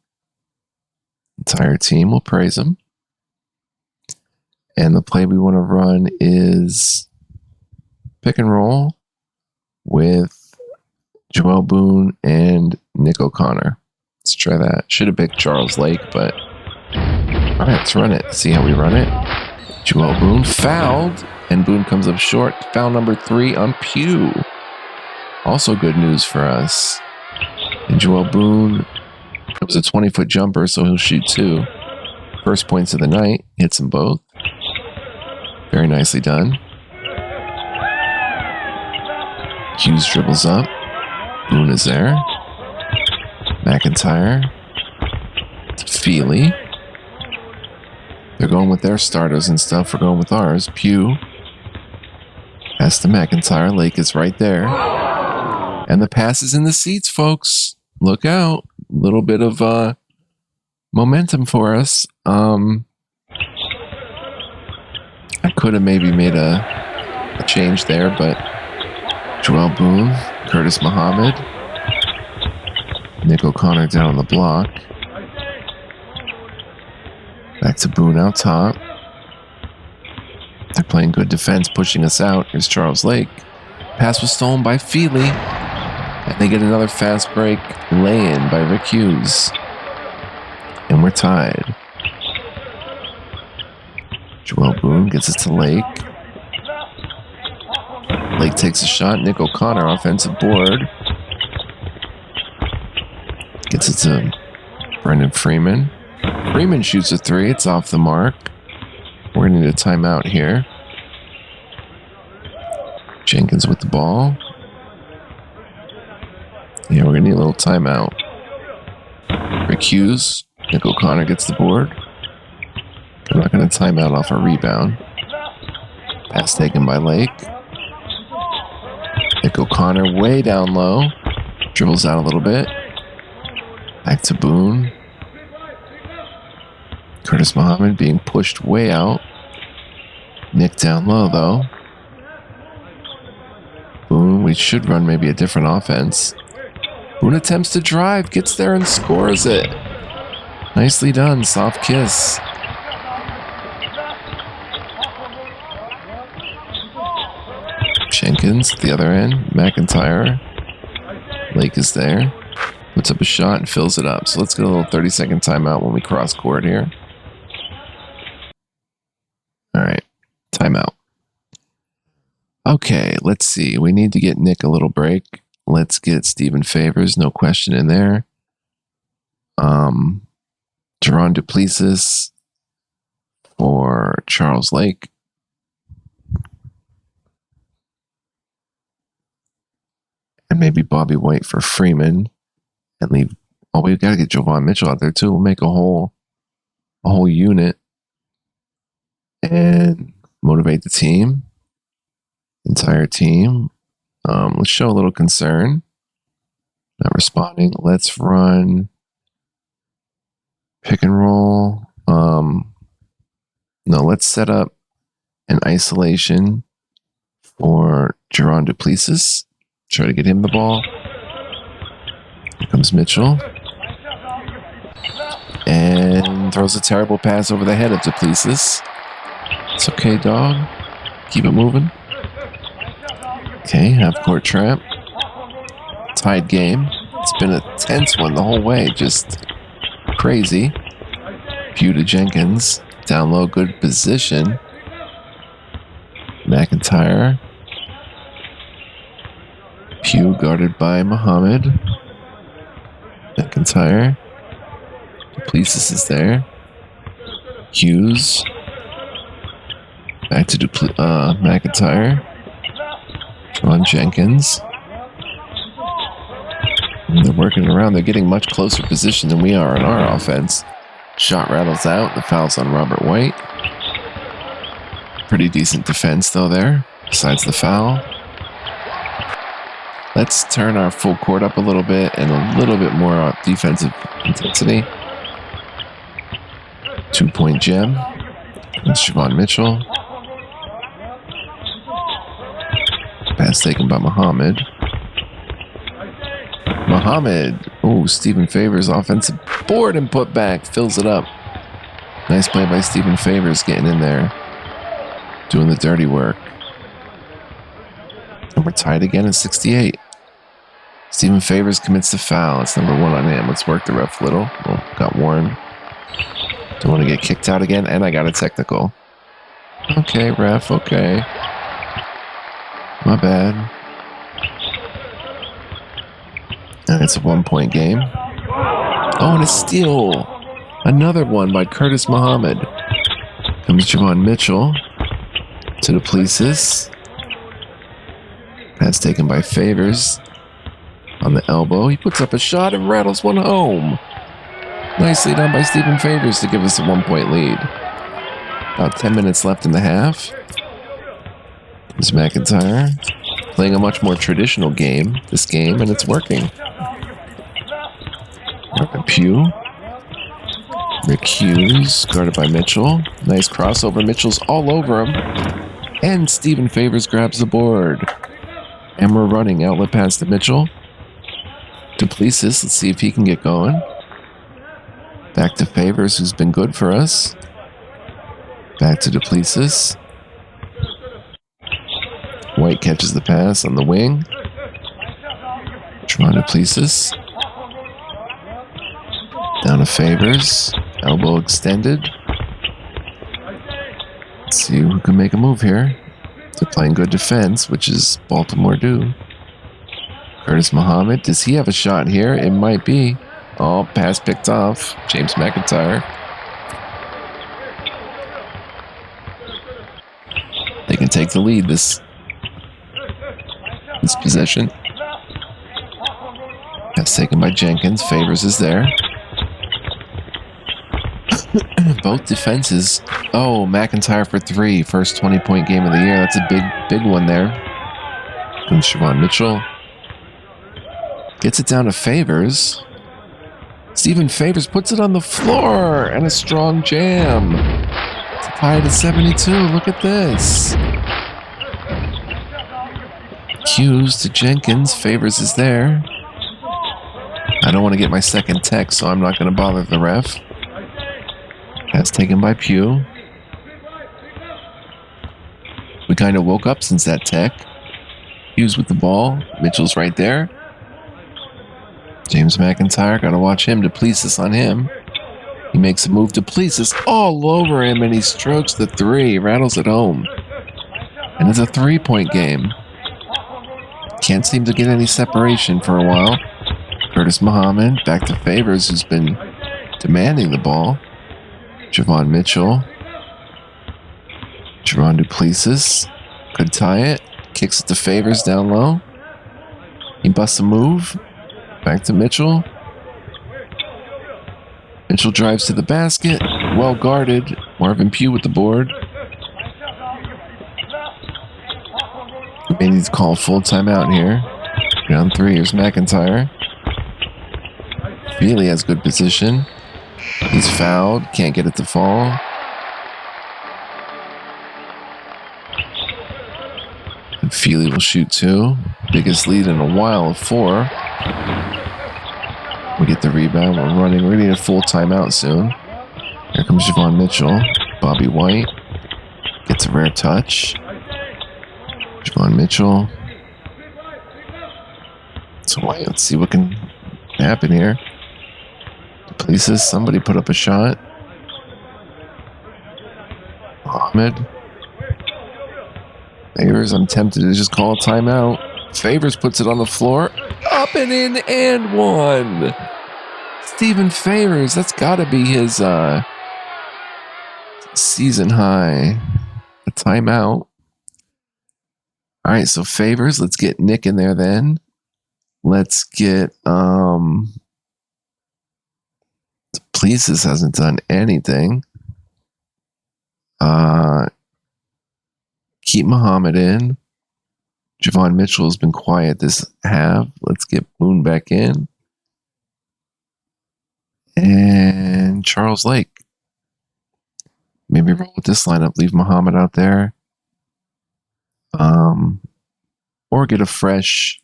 Entire team will praise him. And the play we want to run is pick and roll with Joel Boone and Nick O'Connor. Let's try that. Should have picked Charles Lake, but all right, let's run it. See how we run it. Joel Boone fouled, and Boone comes up short. Foul number 3 on Pugh. Also good news for us. And Joel Boone, it was a 20-foot jumper, so he'll shoot 2. First points of the night, hits them both. Very nicely done. Hughes dribbles up. Boone is there. McIntyre. Feely. They're going with their starters and stuff. We're going with ours. Pugh. Pass to McIntyre. Lake is right there. And the pass is in the seats, folks. Look out. A little bit of momentum for us. I could have maybe made a change there, but Joel Boone, Curtis Muhammad, Nick O'Connor down on the block. Back to Boone out top. They're playing good defense, pushing us out. Here's Charles Lake. Pass was stolen by Feely. And they get another fast break lay-in by Rick Hughes. And we're tied. Joel Boone gets it to Lake. Lake takes a shot. Nick O'Connor, offensive board. Gets it to Brendan Freeman. Freeman shoots a 3. It's off the mark. We're going to need a timeout here. Jenkins with the ball. Yeah, we're going to need a little timeout. Rick Hughes. Nick O'Connor gets the board. I'm not going to time out off a rebound. Pass taken by Lake. Nick O'Connor way down low. Dribbles out a little bit. Back to Boone. Curtis Muhammad being pushed way out. Nick down low, though. Boone, we should run maybe a different offense. Boone attempts to drive, gets there and scores it. Nicely done, soft kiss. Jenkins at the other end. McIntyre. Lake is there. Puts up a shot and fills it up. So let's get a little 30-second timeout when we cross court here. All right, timeout. Okay, let's see. We need to get Nick a little break. Let's get Stephen Favors, no question in there. Jerron Duplessis for Charles Lake. And maybe Bobby White for Freeman. And leave. Oh, we've got to get Jovan Mitchell out there too. We'll make a whole unit. And motivate the team. Entire team. Let's show a little concern. Not responding. Let's run pick and roll. No, let's set up an isolation for Jerron Duplessis. Try to get him the ball. Here comes Mitchell. And throws a terrible pass over the head of Duplessis. It's okay, dog. Keep it moving. Okay, half court trap. Tied game. It's been a tense one the whole way. Just crazy. Pugh to Jenkins. Down low, good position. McIntyre. Pugh guarded by Muhammad. McIntyre. Duplessis is there. Hughes. Back to McIntyre. Ron Jenkins. And they're working around. They're getting much closer position than we are on our offense. Shot rattles out. The foul's on Robert White. Pretty decent defense, though, there, besides the foul. Let's turn our full court up a little bit and a little bit more defensive intensity. 2-point gem. That's Jovan Mitchell. Pass taken by Muhammad. Oh, Stephen Favors offensive board and put back. Fills it up. Nice play by Stephen Favors getting in there. Doing the dirty work. And we're tied again at 68. Stephen Favors commits the foul. It's number 1 on him. Let's work the ref a little. Oh, got warned. Don't want to get kicked out again. And I got a technical. Okay, ref. Okay. My bad. And it's a 1-point game. Oh, and a steal. Another one by Curtis Muhammad. Comes Javon Mitchell to Duplessis. Pass taken by Favors on the elbow. He puts up a shot and rattles one home. Nicely done by Stephen Favors to give us a 1-point lead. About 10 minutes left in the half. There's McIntyre playing a much more traditional game this game, and it's working. Pugh. Rick Hughes, guarded by Mitchell. Nice crossover. Mitchell's all over him. And Stephen Favors grabs the board. And we're running. Outlet pass to Mitchell. Duplessis, let's see if he can get going. Back to Favors, who's been good for us. Back to Duplessis. White catches the pass on the wing. Javon Duplessis. Down to Favors. Elbow extended. Let's see who can make a move here. They're playing good defense, which is Baltimore do. Curtis Muhammad, does he have a shot here? It might be. Oh, pass picked off. James McIntyre. They can take the lead this possession. Pass taken by Jenkins. Favors is there. Both defenses. Oh, McIntyre for 3. First 20-point game of the year. That's a big one there. Comes Javon Mitchell. Gets it down to Favors. Stephen Favors puts it on the floor. And a strong jam. To tie it at 72. Look at this. Hughes to Jenkins. Favors is there. I don't want to get my second tech, so I'm not going to bother the ref. Pass taken by Pugh. We kind of woke up since that tech. Hughes with the ball. Mitchell's right there. James McIntyre, gotta watch him. Duplessis on him. He makes a move. Duplessis all over him, and he strokes the 3. Rattles it home. And it's a 3-point game. Can't seem to get any separation for a while. Curtis Muhammad back to Favors, who's been demanding the ball. Javon Mitchell. Javon Duplessis. Could tie it. Kicks it to Favors down low. He busts a move. Back to Mitchell. Mitchell drives to the basket. Well guarded. Marvin Pugh with the board. We may need to call a full timeout here. Round 3. Here's McIntyre. Feely has good position. He's fouled. Can't get it to fall. And Feely will shoot 2. Biggest lead in a while of 4. We get the rebound. We're running. We're going to need a full timeout soon. Here comes Javon Mitchell. Bobby White gets a rare touch. Javon Mitchell. So White, let's see what can happen here. Duplessis, somebody put up a shot. Muhammad. Favors, I'm tempted to just call a timeout. Favors puts it on the floor. Up and in and one. Stephen Favors, that's got to be his season high. A timeout. All right, so Favors, let's get Nick in there then. Let's get Duplessis hasn't done anything. Keep Muhammad in. Javon Mitchell has been quiet this half. Let's get Boone back in. And Charles Lake. Maybe roll with this lineup. Leave Muhammad out there. Or get a fresh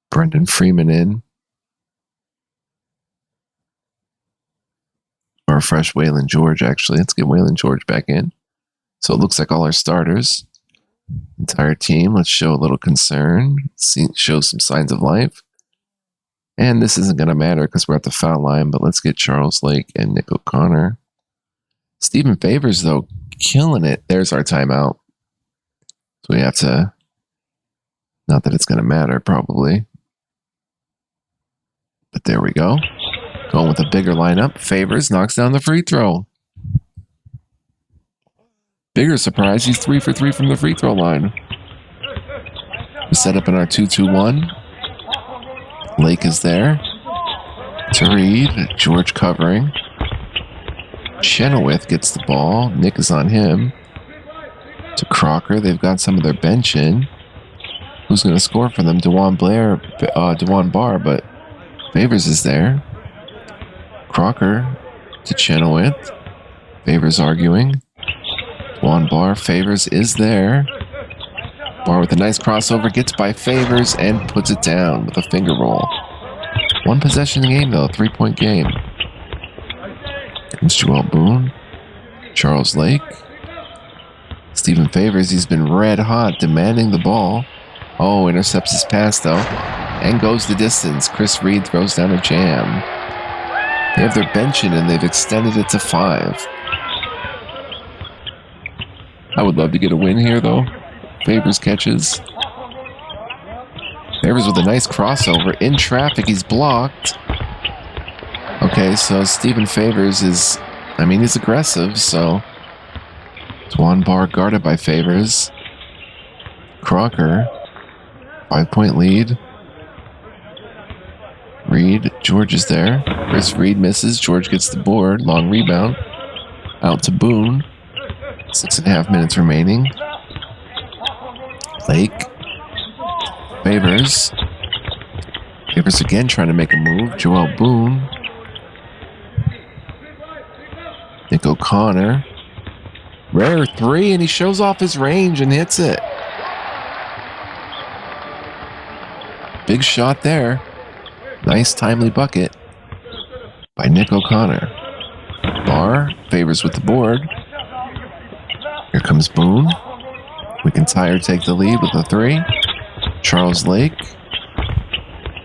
Brendan Freeman in. Or a fresh Waylon George, actually. Let's get Waylon George back in. So it looks like all our starters, entire team, let's show a little concern, show some signs of life. And this isn't going to matter because we're at the foul line, but let's get Charles Lake and Nick O'Connor. Stephen Favors, though, killing it. There's our timeout. So we have to Not that it's going to matter, probably. But there we go. Going with a bigger lineup. Favors knocks down the free throw. Bigger surprise, he's 3 for 3 from the free throw line. We set up in our 2-2-1. Lake is there. To Reed. George covering. Chenoweth gets the ball. Nick is on him. To Crocker. They've got some of their bench in. Who's going to score for them? Dewan Barr, but Favors is there. Crocker to Chenoweth. Favors arguing. Dewan Barr. Favors is there. Barr with a nice crossover. Gets by Favors and puts it down with a finger roll. One possession game, though. 3-point game. Comes Joel Boone. Charles Lake. Stephen Favors. He's been red hot, demanding the ball. Oh, intercepts his pass, though. And goes the distance. Chris Reed throws down a jam. They have their bench in, and they've extended it to 5. I would love to get a win here, though. Favors catches. Favors with a nice crossover. In traffic, he's blocked. Okay, so Stephen Favors is... he's aggressive, so... Dewan Barr guarded by Favors. Crocker. 5-point lead. Reed. George is there. Chris Reed misses. George gets the board. Long rebound. Out to Boone. 6.5 minutes remaining. Lake. Favors. Favors again trying to make a move. Joel Boone. Nick O'Connor. Rare 3, and he shows off his range and hits it. Big shot there. Nice timely bucket by Nick O'Connor. Barr. Favors with the board. Here comes Boone. McIntyre take the lead with a 3. Charles Lake.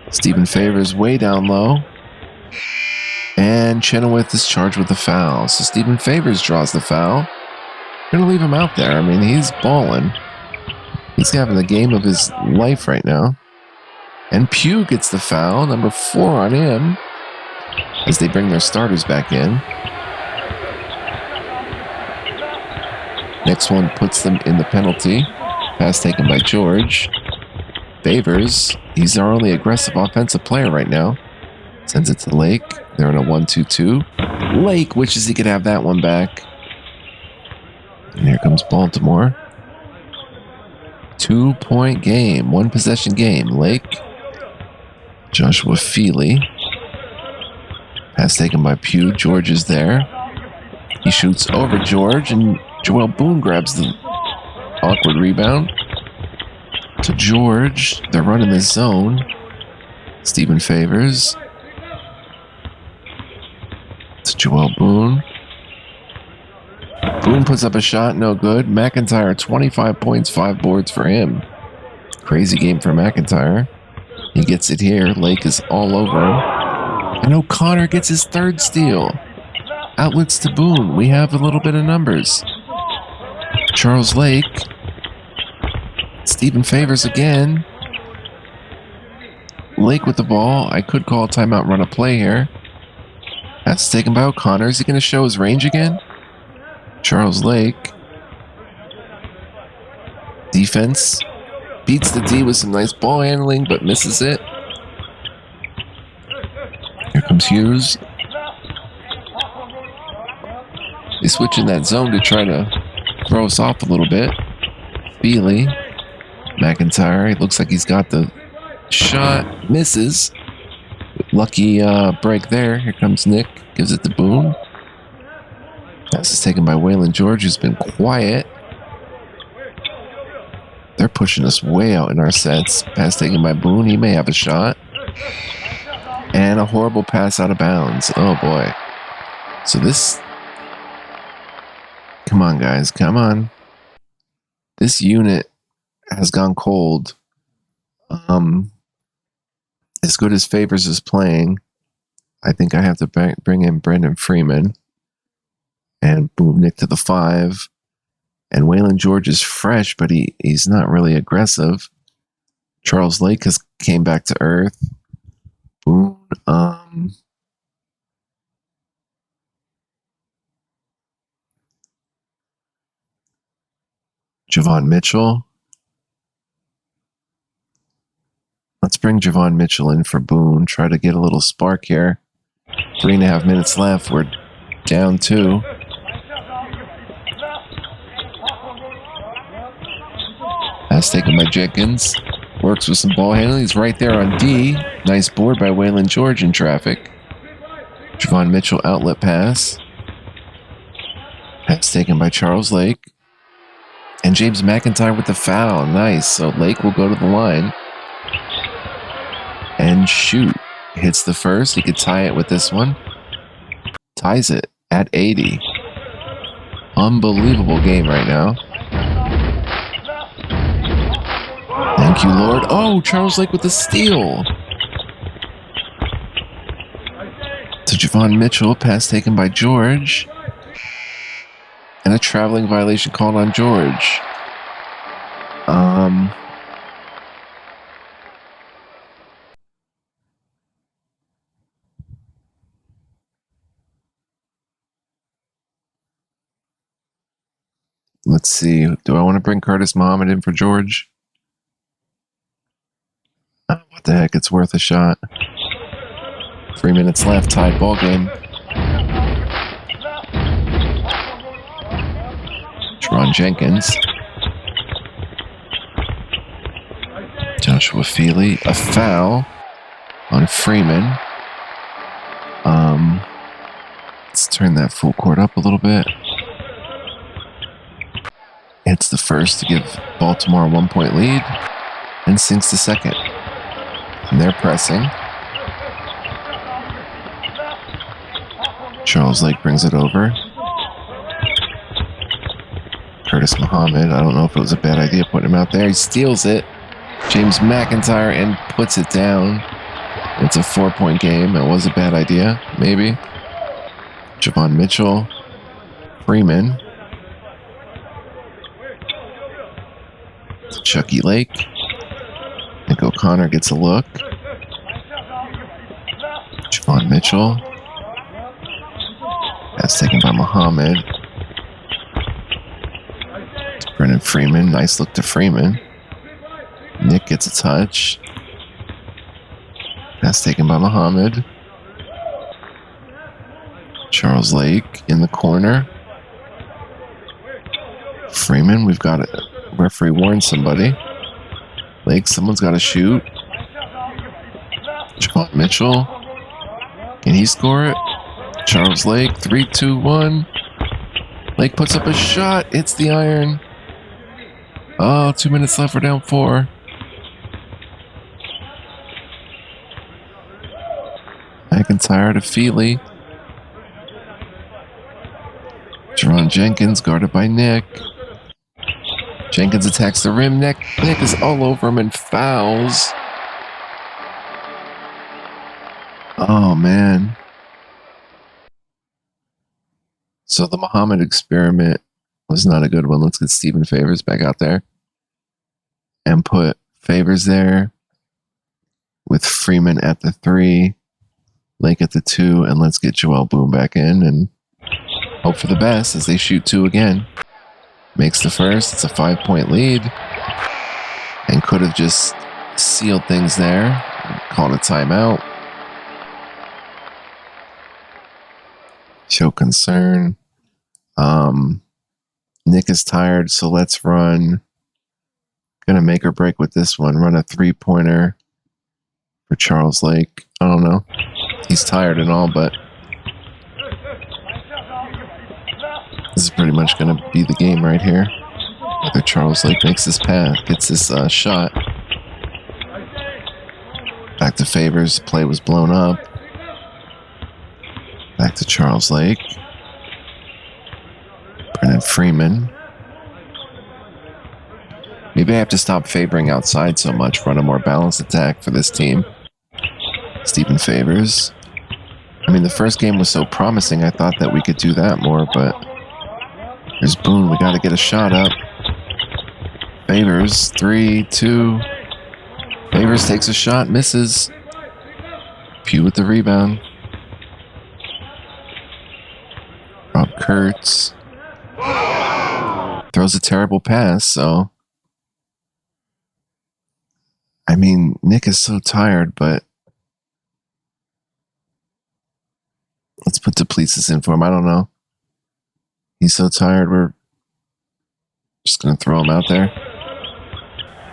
Stephen Favors way down low. And Chenoweth is charged with the foul. So Stephen Favors draws the foul. Gonna leave him out there. He's balling. He's having the game of his life right now. And Pugh gets the foul. Number 4 on him. As they bring their starters back in. Next one puts them in the penalty. Pass taken by George. Favors. He's our only aggressive offensive player right now. Sends it to Lake. They're in a 1-2-2. Lake wishes he could have that one back. And here comes Baltimore. 2-point game. 1 possession game. Lake. Joshua Feely. Pass taken by Pugh. George is there. He shoots over George, and Joel Boone grabs the awkward rebound. To George. They're running the zone. Stephen Favors. To Joel Boone. Boone puts up a shot, no good. McIntyre, 25 points, 5 boards for him. Crazy game for McIntyre. He gets it here. Lake is all over him. And O'Connor gets his 3rd steal. Outlets to Boone. We have a little bit of numbers. Charles Lake. Stephen Favors again. Lake with the ball. I could call a timeout, run a play here. That's taken by O'Connor. Is he going to show his range again? Charles Lake. Defense. Beats the D with some nice ball handling, but misses it. Here comes Hughes. They switch in that zone to try to throw us off a little bit. Feely. McIntyre. It looks like he's got the shot. Misses. Lucky break there. Here comes Nick. Gives it to Boone. Pass is taken by Waylon George, who's been quiet. They're pushing us way out in our sets. Pass taken by Boone. He may have a shot. And a horrible pass out of bounds. Oh, boy. So this... Come on, guys. Come on. This unit has gone cold. As good as Favors is playing, I think I have to bring in Brendan Freeman. And boom, Nick to the 5. And Waylon George is fresh, but he's not really aggressive. Charles Lake has came back to earth. Boone, Javon Mitchell. Let's bring Javon Mitchell in for Boone. Try to get a little spark here. 3.5 minutes left. We're down 2. Pass taken by Jenkins. Works with some ball handling. He's right there on D. Nice board by Waylon George in traffic. Javon Mitchell outlet pass. Pass taken by Charles Lake. And James McIntyre with the foul. Nice. So Lake will go to the line. And shoot. Hits the first. He could tie it with this one. Ties it at 80. Unbelievable game right now. Thank you, Lord. Oh, Charles Lake with the steal. To Javon Mitchell. Pass taken by George. And a traveling violation called on George. Let's see. Do I want to bring Curtis Muhammad in for George? What the heck? It's worth a shot. 3 minutes left. Tied ball game. Teron Jenkins. Joshua Feely. A foul on Freeman. Let's turn that full court up a little bit. Hits the first to give Baltimore a 1-point lead and sinks the second. And they're pressing. Charles Lake brings it over. Curtis Muhammad, I don't know if it was a bad idea putting him out there. He steals it. James McIntyre and puts it down. It's a 4-point game. It was a bad idea, maybe. Javon Mitchell. Freeman. Chucky Lake. Nick O'Connor gets a look. Javon Mitchell. That's taken by Muhammad. Brennan Freeman. Nice look to Freeman. Nick gets a touch. That's taken by Muhammad. Charles Lake in the corner. Freeman, we've got it. Referee warned somebody. Lake, someone's got to shoot. Javon Mitchell. Can he score it? Charles Lake, 3-2-1. Lake puts up a shot. It's the iron. Oh, 2 minutes left. We're down 4. McIntyre to Feely. Teron Jenkins guarded by Nick. Jenkins attacks the rim. Nick is all over him and fouls. Oh, man. So the Muhammad experiment was not a good one. Let's get Stephen Favors back out there. And put Favors there with Freeman at the 3, Lake at the 2, and let's get Joel Boone back in and hope for the best as they shoot 2 again. Makes the first. It's a 5-point lead. And could have just sealed things there. Called a timeout. Show concern. Nick is tired, so let's run. Gonna make or break with this one. Run a 3-pointer for Charles Lake. I don't know. He's tired and all, but this is pretty much going to be the game right here. Whether Charles Lake makes this pass, gets this shot. Back to Favors. The play was blown up. Back to Charles Lake. Brennan Freeman. Maybe I have to stop favoring outside so much. Run a more balanced attack for this team. Stephen Favors. I mean, the first game was so promising. I thought that we could do that more, but there's Boone. We got to get a shot up. Favors, 3, 2. Favors takes a shot, misses. Pugh with the rebound. Rob Kurtz throws a terrible pass, so... I mean, Nick is so tired, but... Let's put Duplessis in for him. I don't know. He's so tired, we're just going to throw him out there.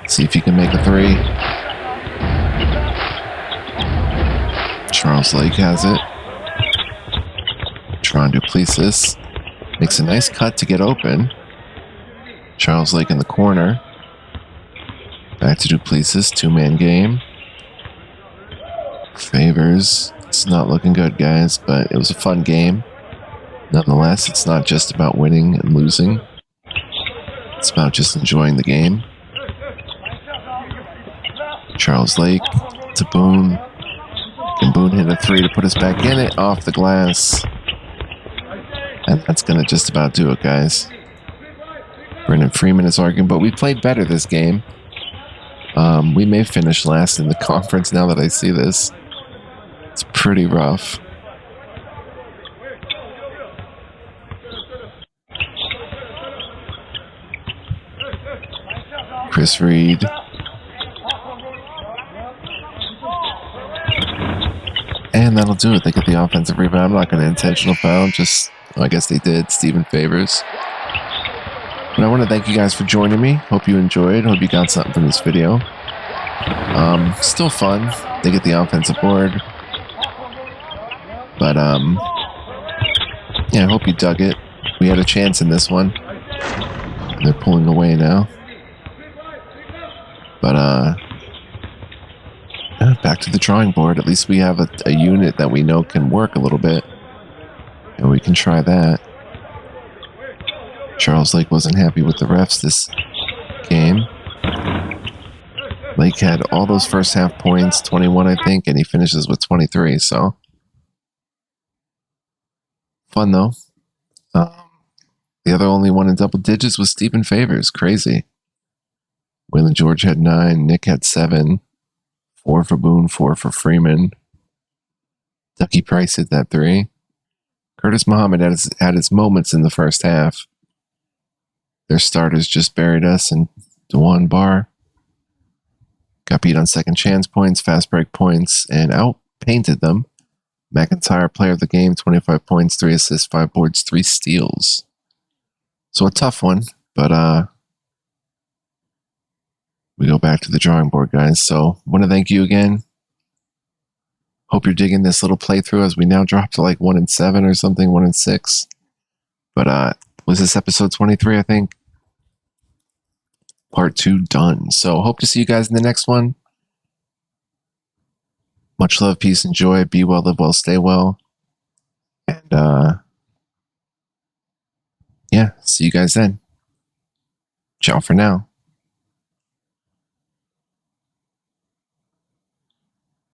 See if he can make a three. Charles Lake has it. Tron Duplessis makes a nice cut to get open. Charles Lake in the corner. Back to Duplessis, two-man game. Favors. It's not looking good, guys, but it was a fun game. Nonetheless, it's not just about winning and losing. It's about just enjoying the game. Charles Lake to Boone. Can Boone hit a three to put us back in it? Off the glass. And that's going to just about do it, guys. Brendan Freeman is arguing, but we played better this game. We may finish last in the conference now that I see this. It's pretty rough. Chris Reed. And that'll do it. They get the offensive rebound. I'm not going to intentional foul. Just, I guess they did. Stephen Favors. But I want to thank you guys for joining me. Hope you enjoyed. Hope you got something from this video. Still fun. They get the offensive board. But, yeah, I hope you dug it. We had a chance in this one. They're pulling away now. But, back to the drawing board. At least we have a unit that we know can work a little bit. And we can try that. Charles Lake wasn't happy with the refs this game. Lake had all those first half points, 21 I think, and he finishes with 23, so. Fun though. The other only one in double digits was Stephen Favors. Crazy. Waylon George had 9, Nick had 7. 4 for Boone, 4 for Freeman. Ducky Price hit that 3. Curtis Muhammad had his moments in the first half. Their starters just buried us, and DeJuan Barr got beat on second chance points, fast break points, and outpainted them. McIntyre, player of the game, 25 points, 3 assists, 5 boards, 3 steals. So a tough one, but we go back to the drawing board, guys. So I want to thank you again. Hope you're digging this little playthrough as we now drop to like 1-7 or something, 1-6. But was this episode 23, I think? Part 2 done. So hope to see you guys in the next one. Much love, peace, and joy. Be well, live well, stay well. And yeah, see you guys then. Ciao for now.